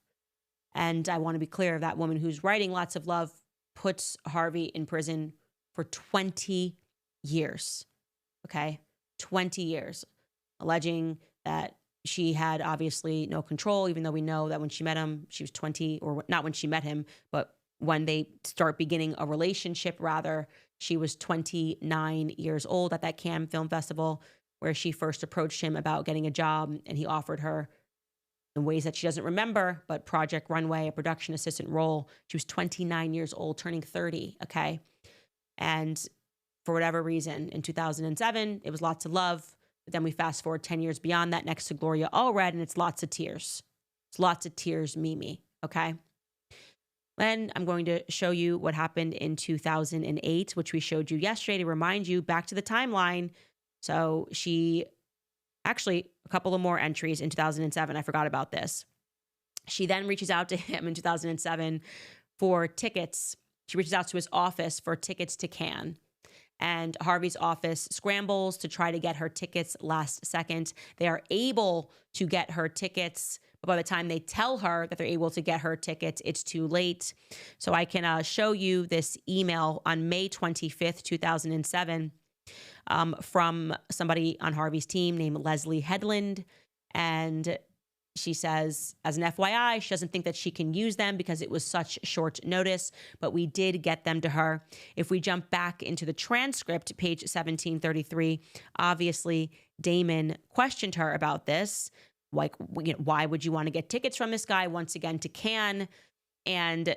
And I want to be clear, that woman who's writing lots of love puts Harvey in prison for 20 years. Okay? 20 years. Alleging that she had obviously no control, even though we know that when she met him, she was 20, or not when she met him, but when they start beginning a relationship, rather, she was 29 years old at that Cannes Film Festival, where she first approached him about getting a job, and he offered her in ways that she doesn't remember, but Project Runway, a production assistant role. She was 29 years old, turning 30, okay? And for whatever reason, in 2007, it was lots of love. But then we fast forward 10 years beyond that next to Gloria Allred, and it's lots of tears. It's lots of tears, Mimi, okay? Then I'm going to show you what happened in 2008, which we showed you yesterday to remind you back to the timeline. So she actually, a couple of more entries in 2007. I forgot about this. She then reaches out to him in 2007 for tickets. She reaches out to his office for tickets to Cannes. And Harvey's office scrambles to try to get her tickets last second. They are able to get her tickets, but by the time they tell her that they're able to get her tickets, it's too late. So I can show you this email on May 25th, 2007, from somebody on Harvey's team named Leslie Headland. And she says, as an FYI, she doesn't think that she can use them because it was such short notice, but we did get them to her. If we jump back into the transcript, page 1733, obviously Damon questioned her about this. Like, why would you want to get tickets from this guy once again to Cannes? And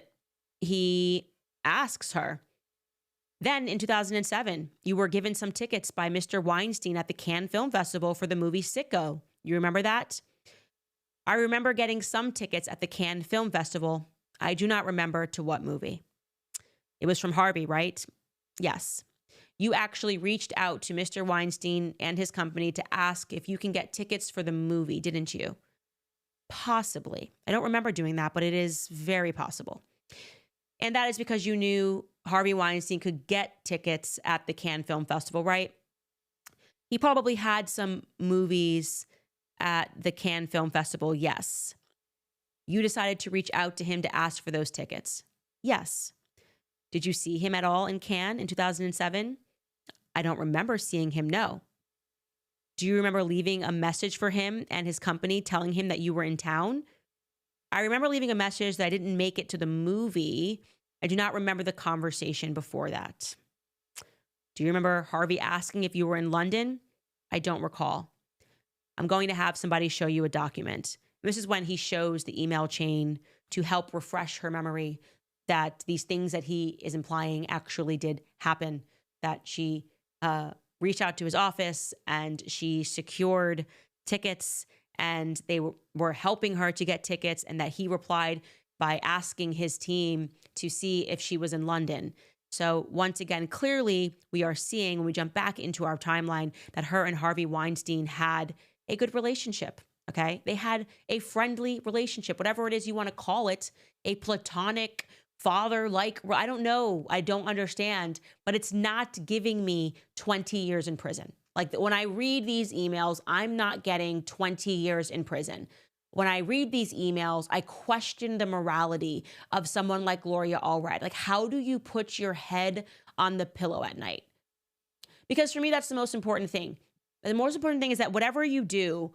he asks her, then in 2007, you were given some tickets by Mr. Weinstein at the Cannes Film Festival for the movie Sicko. You remember that? I remember getting some tickets at the Cannes Film Festival. I do not remember to what movie. It was from Harvey, right? Yes. You actually reached out to Mr. Weinstein and his company to ask if you can get tickets for the movie, didn't you? Possibly. I don't remember doing that, but it is very possible. And that is because you knew Harvey Weinstein could get tickets at the Cannes Film Festival, right? He probably had some movies at the Cannes Film Festival, yes. You decided to reach out to him to ask for those tickets. Yes. Did you see him at all in Cannes in 2007? I don't remember seeing him, no. Do you remember leaving a message for him and his company telling him that you were in town? I remember leaving a message that I didn't make it to the movie. I do not remember the conversation before that. Do you remember Harvey asking if you were in London? I don't recall. I'm going to have somebody show you a document. This is when he shows the email chain to help refresh her memory that these things that he is implying actually did happen, that she reached out to his office and she secured tickets and they were helping her to get tickets, and that he replied by asking his team to see if she was in London. So once again, clearly we are seeing, when we jump back into our timeline, that her and Harvey Weinstein had a good relationship, okay? They had a friendly relationship, whatever it is you want to call it, a platonic father-like, I don't know, I don't understand, but it's not giving me 20 years in prison. Like, when I read these emails, I'm not getting 20 years in prison. When I read these emails, I question the morality of someone like Gloria Allred. Like, how do you put your head on the pillow at night? Because for me, that's the most important thing. The most important thing is that whatever you do,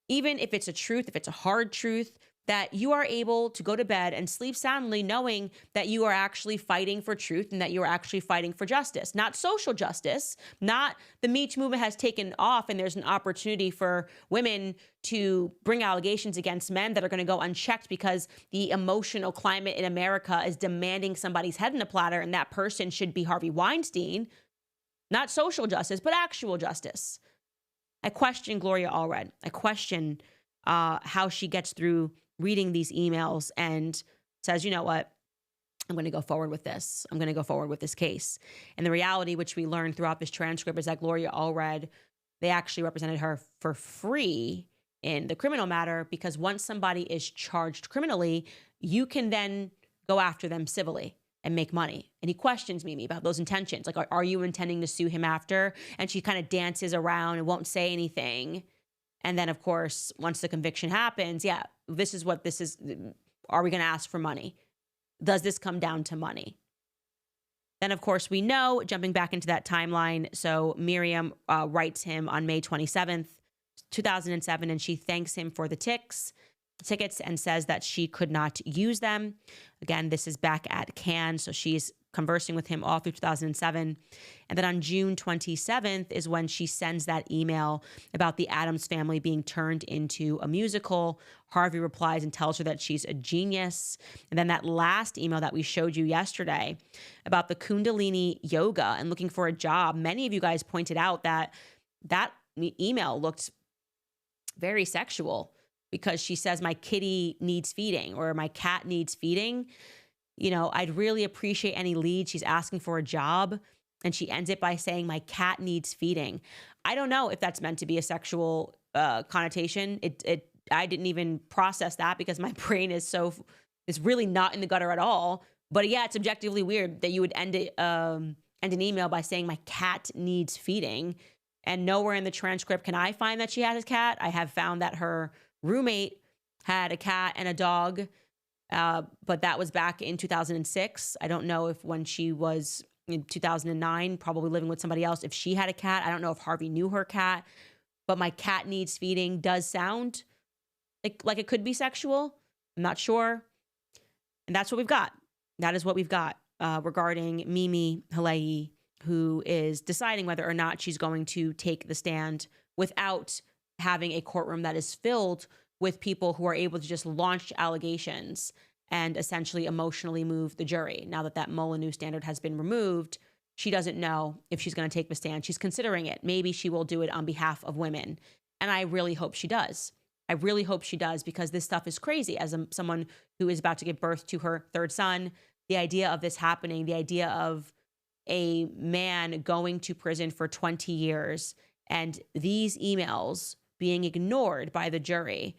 even if it's a truth, if it's a hard truth, that you are able to go to bed and sleep soundly knowing that you are actually fighting for truth and that you are actually fighting for justice, not social justice, not the Me Too movement has taken off and there's an opportunity for women to bring allegations against men that are going to go unchecked because the emotional climate in America is demanding somebody's head in a platter, and that person should be Harvey Weinstein. Not social justice, but actual justice. I question Gloria Allred. I question how she gets through reading these emails and says, you know what, I'm going to go forward with this. I'm going to go forward with this case. And the reality, which we learned throughout this transcript, is that Gloria Allred, they actually represented her for free in the criminal matter, because once somebody is charged criminally, you can then go after them civilly and make money. And he questions Mimi about those intentions. Like, are you intending to sue him after? And she kind of dances around and won't say anything. And then, of course, once the conviction happens, yeah, this is what this is. Are we going to ask for money? Does this come down to money? Then, of course, we know, jumping back into that timeline, so Miriam writes him on May 27th, 2007, and she thanks him for the tickets and says that she could not use them. Again, this is back at Cannes, so she's conversing with him all through 2007. And then on June 27th is when she sends that email about the Addams Family being turned into a musical. Harvey replies and tells her that she's a genius. And then that last email that we showed you yesterday about the Kundalini yoga and looking for a job. Many of you guys pointed out that email looked very sexual because she says my kitty needs feeding or my cat needs feeding. You know, I'd really appreciate any leads. She's asking for a job and she ends it by saying my cat needs feeding. I don't know if that's meant to be a sexual connotation. I didn't even process that because my brain is really not in the gutter at all. But yeah, it's objectively weird that you would end an email by saying my cat needs feeding. And nowhere in the transcript can I find that she has a cat. I have found that her roommate had a cat and a dog, but that was back in 2006. I don't know if when she was in 2009, probably living with somebody else, if she had a cat. I don't know if Harvey knew her cat, but my cat needs feeding does sound like it could be sexual. I'm not sure. And that's what we've got. That is what we've got regarding Mimi Halei, who is deciding whether or not she's going to take the stand without having a courtroom that is filled with people who are able to just launch allegations and essentially emotionally move the jury. Now that Molyneux standard has been removed, she doesn't know if she's going to take the stand. She's considering it. Maybe she will do it on behalf of women. And I really hope she does. I really hope she does because this stuff is crazy. As someone who is about to give birth to her third son, the idea of this happening, the idea of a man going to prison for 20 years and these emails being ignored by the jury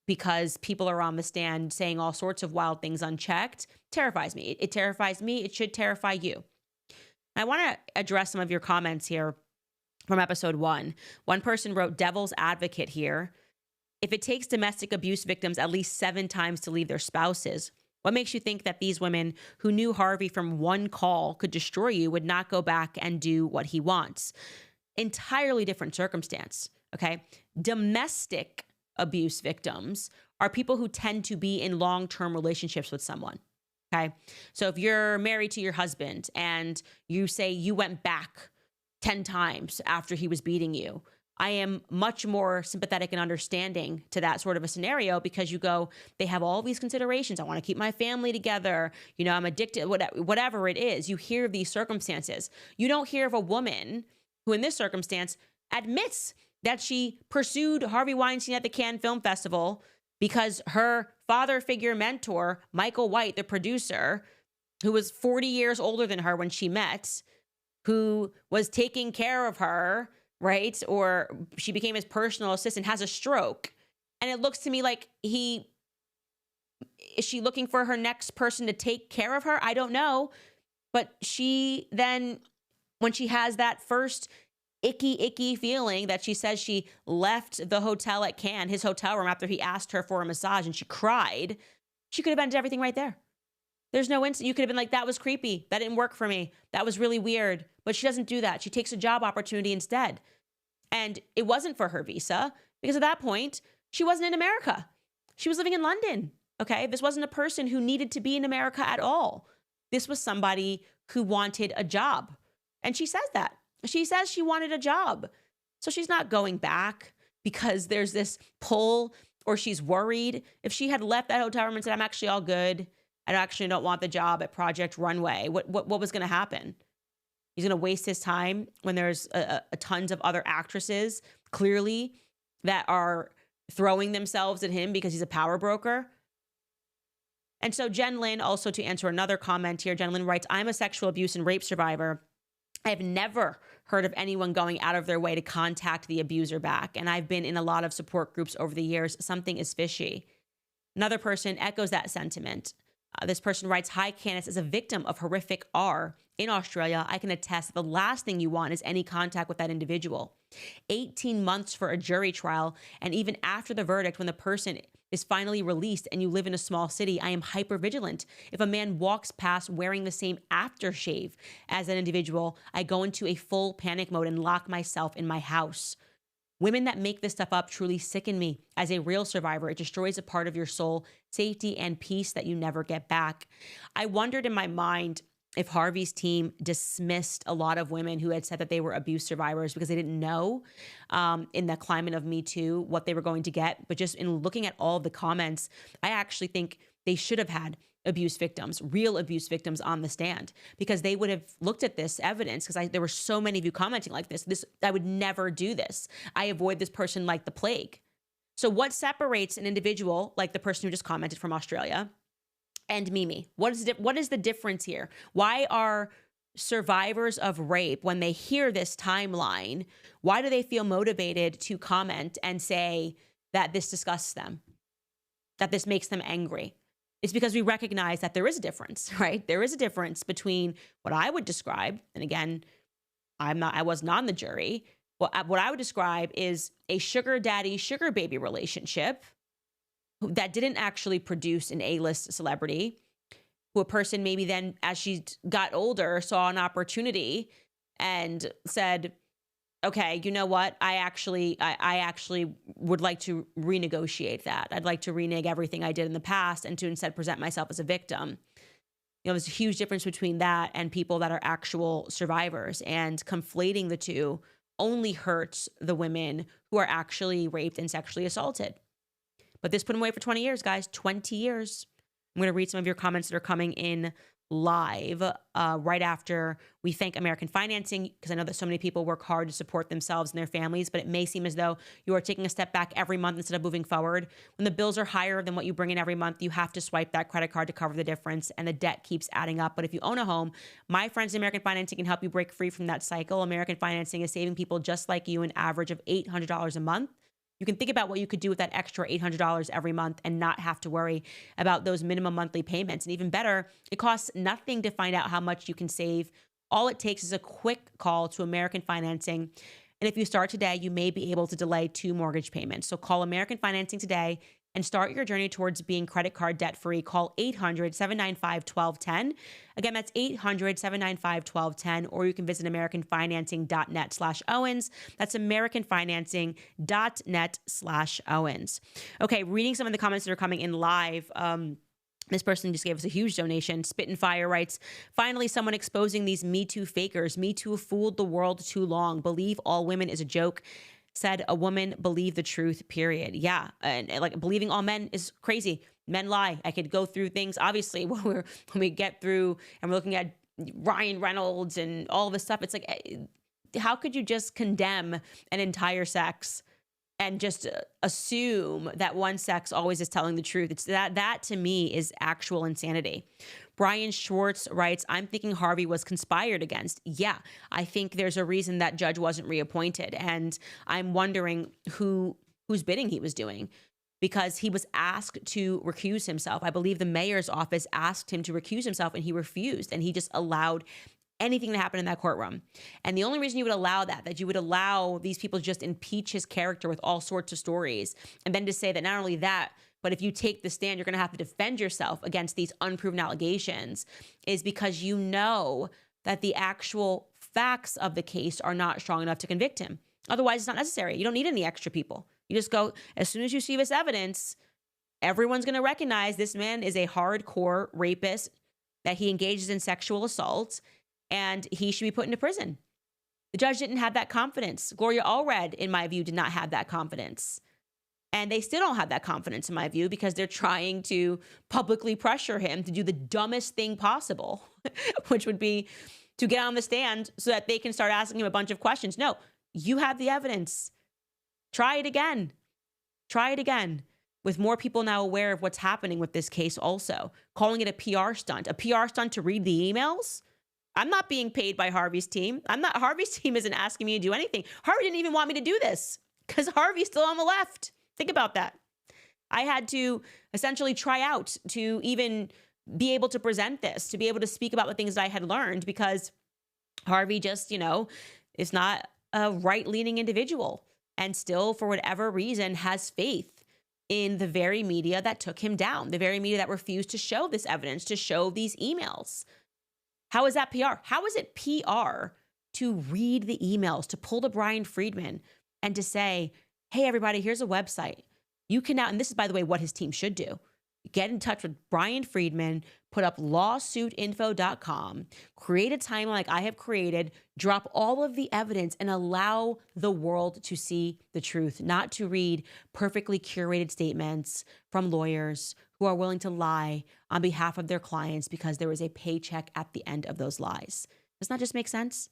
because people are on the stand saying all sorts of wild things unchecked terrifies me. It terrifies me. It should terrify you. I want to address some of your comments here from episode 1. One person wrote, devil's advocate here. If it takes domestic abuse victims at least 7 times to leave their spouses, what makes you think that these women who knew Harvey from one call could destroy you would not go back and do what he wants? Entirely different circumstance, okay? Domestic abuse victims are people who tend to be in long-term relationships with someone, okay? So if you're married to your husband and you say you went back 10 times after he was beating you, I am much more sympathetic and understanding to that sort of a scenario because you go, they have all these considerations. I want to keep my family together. You know, I'm addicted, whatever it is. You hear of these circumstances. You don't hear of a woman who in this circumstance admits that she pursued Harvey Weinstein at the Cannes Film Festival because her father figure mentor, Michael White, the producer, who was 40 years older than her when she met, who was taking care of her, right? Or she became his personal assistant, has a stroke. And it looks to me like is she looking for her next person to take care of her? I don't know. But she then, when she has that first icky feeling that she says she left the hotel at Cannes, his hotel room, after he asked her for a massage and she cried, she could have ended everything right there. There's no instant. You could have been like, that was creepy. That didn't work for me. That was really weird. But she doesn't do that. She takes a job opportunity instead. And it wasn't for her visa because at that point, she wasn't in America. She was living in London, okay? This wasn't a person who needed to be in America at all. This was somebody who wanted a job. And she says that. She says she wanted a job. So she's not going back because there's this pull or she's worried. If she had left that hotel room and said, I'm actually all good, I actually don't want the job at Project Runway, what was going to happen? He's going to waste his time when there's a tons of other actresses, clearly, that are throwing themselves at him because he's a power broker. And so Jen Lynn, also to answer another comment here, Jen Lynn writes, I'm a sexual abuse and rape survivor. I have never heard of anyone going out of their way to contact the abuser back. And I've been in a lot of support groups over the years. Something is fishy. Another person echoes that sentiment. This person writes, hi, Candace, as a victim of horrific R in Australia, I can attest that the last thing you want is any contact with that individual. 18 months for a jury trial, and even after the verdict, when the person is finally released and you live in a small city, I am hypervigilant. If a man walks past wearing the same aftershave as an individual, I go into a full panic mode and lock myself in my house. Women that make this stuff up truly sicken me. As a real survivor, it destroys a part of your soul, safety, and peace that you never get back. I wondered in my mind, if Harvey's team dismissed a lot of women who had said that they were abuse survivors because they didn't know in the climate of Me Too what they were going to get. But just in looking at all the comments, I actually think they should have had abuse victims, real abuse victims on the stand, because they would have looked at this evidence, because there were so many of you commenting like this, I would never do this. I avoid this person like the plague. So what separates an individual like the person who just commented from Australia and Mimi? What is the difference here? Why are survivors of rape, when they hear this timeline, why do they feel motivated to comment and say that this disgusts them, that this makes them angry? It's because we recognize that there is a difference, right? There is a difference between what I would describe, and again, I was not on the jury. What I would describe is a sugar daddy, sugar baby relationship that didn't actually produce an A-list celebrity, who a person maybe then, as she got older, saw an opportunity and said, okay, you know what? I actually would like to renegotiate that. I'd like to renege everything I did in the past and to instead present myself as a victim. You know, there's a huge difference between that and people that are actual survivors, and conflating the two only hurts the women who are actually raped and sexually assaulted. But this put them away for 20 years, guys, 20 years. I'm going to read some of your comments that are coming in live right after we thank American Financing, because I know that so many people work hard to support themselves and their families, but it may seem as though you are taking a step back every month instead of moving forward. When the bills are higher than what you bring in every month, you have to swipe that credit card to cover the difference, and the debt keeps adding up. But if you own a home, my friends at American Financing can help you break free from that cycle. American Financing is saving people just like you an average of $800 a month. You can think about what you could do with that extra $800 every month and not have to worry about those minimum monthly payments. And even better, it costs nothing to find out how much you can save. All it takes is a quick call to American Financing. And if you start today, you may be able to delay 2 mortgage payments. So call American Financing today and start your journey towards being credit card debt-free. Call 800-795-1210. Again, that's 800-795-1210, or you can visit americanfinancing.net/Owens. That's americanfinancing.net/Owens. Okay, reading some of the comments that are coming in live. This person just gave us a huge donation. Spit and Fire writes, finally, someone exposing these Me Too fakers. Me Too fooled the world too long. Believe all women is a joke. Said a woman, believe the truth, period. Yeah, and like believing all men is crazy. Men lie. I could go through things, obviously, when we get through and we're looking at Ryan Reynolds and all this stuff. It's like, how could you just condemn an entire sex and just assume that one sex always is telling the truth? It's that to me is actual insanity. Brian Schwartz writes, I'm thinking Harvey was conspired against. Yeah, I think there's a reason that judge wasn't reappointed. And I'm wondering whose bidding he was doing, because he was asked to recuse himself. I believe the mayor's office asked him to recuse himself and he refused. And he just allowed anything to happen in that courtroom. And the only reason you would allow that you would allow these people to just impeach his character with all sorts of stories, and then to say that not only that, but if you take the stand, you're going to have to defend yourself against these unproven allegations, is because you know that the actual facts of the case are not strong enough to convict him. Otherwise, it's not necessary. You don't need any extra people. You just go, as soon as you see this evidence, everyone's going to recognize this man is a hardcore rapist, that he engages in sexual assault, and he should be put into prison. The judge didn't have that confidence. Gloria Allred, in my view, did not have that confidence. And they still don't have that confidence, in my view, because they're trying to publicly pressure him to do the dumbest thing possible, which would be to get on the stand so that they can start asking him a bunch of questions. No, you have the evidence. Try it again. Try it again. With more people now aware of what's happening with this case also. Calling it a PR stunt to read the emails? I'm not being paid by Harvey's team. Harvey's team isn't asking me to do anything. Harvey didn't even want me to do this because Harvey's still on the left. Think about that. I had to essentially try out to even be able to present this, to be able to speak about the things that I had learned, because Harvey just, is not a right-leaning individual and still, for whatever reason, has faith in the very media that took him down, the very media that refused to show this evidence, to show these emails. How is that PR? How is it PR to read the emails, to pull the Brian Friedman and to say, hey, everybody, here's a website. You can now, and this is, by the way, what his team should do. get in touch with Brian Friedman, put up lawsuitinfo.com, create a timeline like I have created, drop all of the evidence, and allow the world to see the truth, not to read perfectly curated statements from lawyers who are willing to lie on behalf of their clients because there is a paycheck at the end of those lies. Doesn't that just make sense?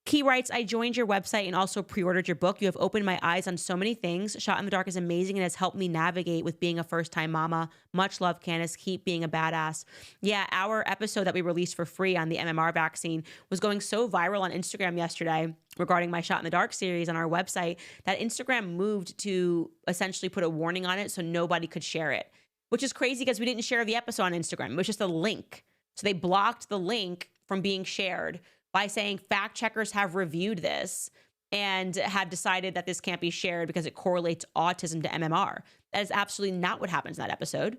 Key writes, I joined your website and also pre-ordered your book. You have opened my eyes on so many things. Shot in the Dark is amazing and has helped me navigate with being a first-time mama. Much love, Candace. Keep being a badass. Yeah, our episode that we released for free on the MMR vaccine was going so viral on Instagram yesterday regarding my Shot in the Dark series on our website that Instagram moved to essentially put a warning on it so nobody could share it, which is crazy because we didn't share the episode on Instagram. It was just a link. So they blocked the link from being shared by saying fact checkers have reviewed this and have decided that this can't be shared because it correlates autism to MMR. That is absolutely not what happens in that episode.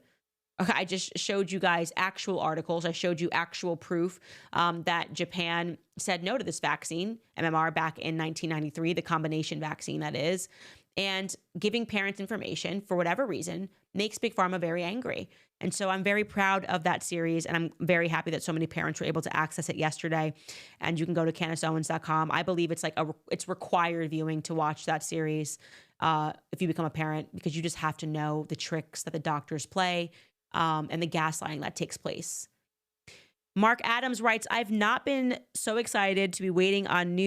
Okay, I just showed you guys actual articles. I showed you actual proof that Japan said no to this vaccine, MMR, back in 1993, the combination vaccine that is. And giving parents information for whatever reason makes Big Pharma very angry. And so I'm very proud of that series, and I'm very happy that so many parents were able to access it yesterday. And you can go to CandaceOwens.com. I believe it's like it's required viewing to watch that series if you become a parent, because you just have to know the tricks that the doctors play and the gaslighting that takes place. Mark Adams writes, I've not been so excited to be waiting on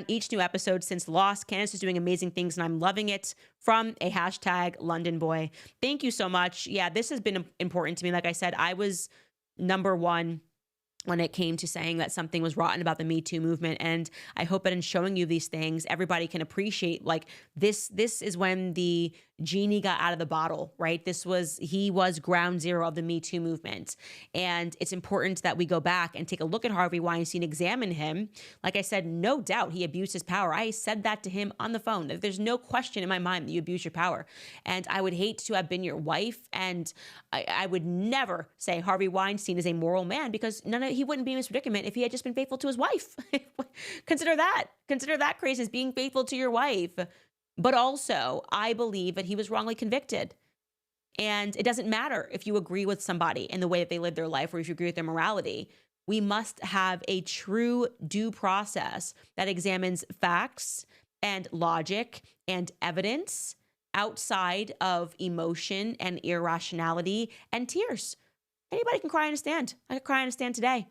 each new episode since Lost. Candace is doing amazing things and I'm loving it. From a hashtag London boy. Thank you so much. Yeah, this has been important to me. Like I said, I was number one when it came to saying that something was rotten about the Me Too movement. And I hope that in showing you these things, everybody can appreciate like this is when the genie got out of the bottle, right? He was ground zero of the Me Too movement. And it's important that we go back and take a look at Harvey Weinstein, examine him. Like I said, no doubt he abused his power. I said that to him on the phone. There's no question in my mind that you abuse your power. And I would hate to have been your wife. And I would never say Harvey Weinstein is a moral man, because he wouldn't be in this predicament if he had just been faithful to his wife. Consider that crazy, as being faithful to your wife. But also, I believe that he was wrongly convicted. And it doesn't matter if you agree with somebody in the way that they live their life or if you agree with their morality. We must have a true due process that examines facts and logic and evidence outside of emotion and irrationality and tears. Anybody can cry on a stand. I could cry on a stand today.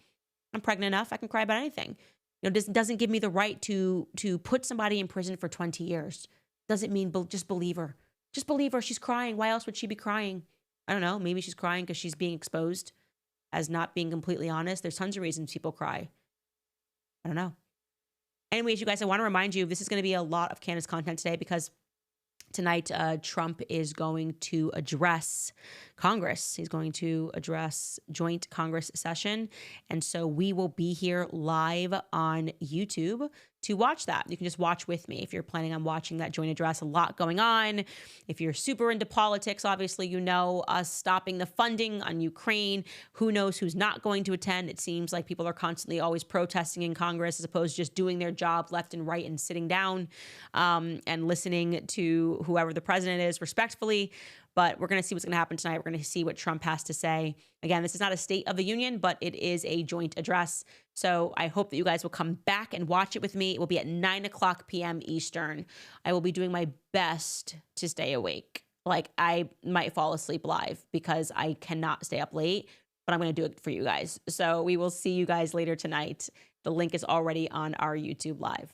I'm pregnant enough. I can cry about anything. This doesn't give me the right to put somebody in prison for 20 years. Doesn't mean just believe her. Just believe her. She's crying. Why else would she be crying? I don't know. Maybe she's crying because she's being exposed as not being completely honest. There's tons of reasons people cry. I don't know. Anyways, you guys, I want to remind you, this is going to be a lot of Candace content today because tonight, Trump is going to address Congress. He's going to address joint Congress session. And so we will be here live on YouTube to watch that. You can just watch with me if you're planning on watching that joint address. A lot going on. If you're super into politics, obviously, you know us stopping the funding on Ukraine. Who knows who's not going to attend? It seems like people are constantly always protesting in Congress as opposed to just doing their job left and right and sitting down and listening to whoever the president is respectfully. But we're going to see what's going to happen tonight. We're going to see what Trump has to say. Again, this is not a State of the Union, but it is a joint address. So I hope that you guys will come back and watch it with me. It will be at 9:00 p.m. Eastern. I will be doing my best to stay awake. Like, I might fall asleep live because I cannot stay up late, but I'm going to do it for you guys. So we will see you guys later tonight. The link is already on our YouTube live.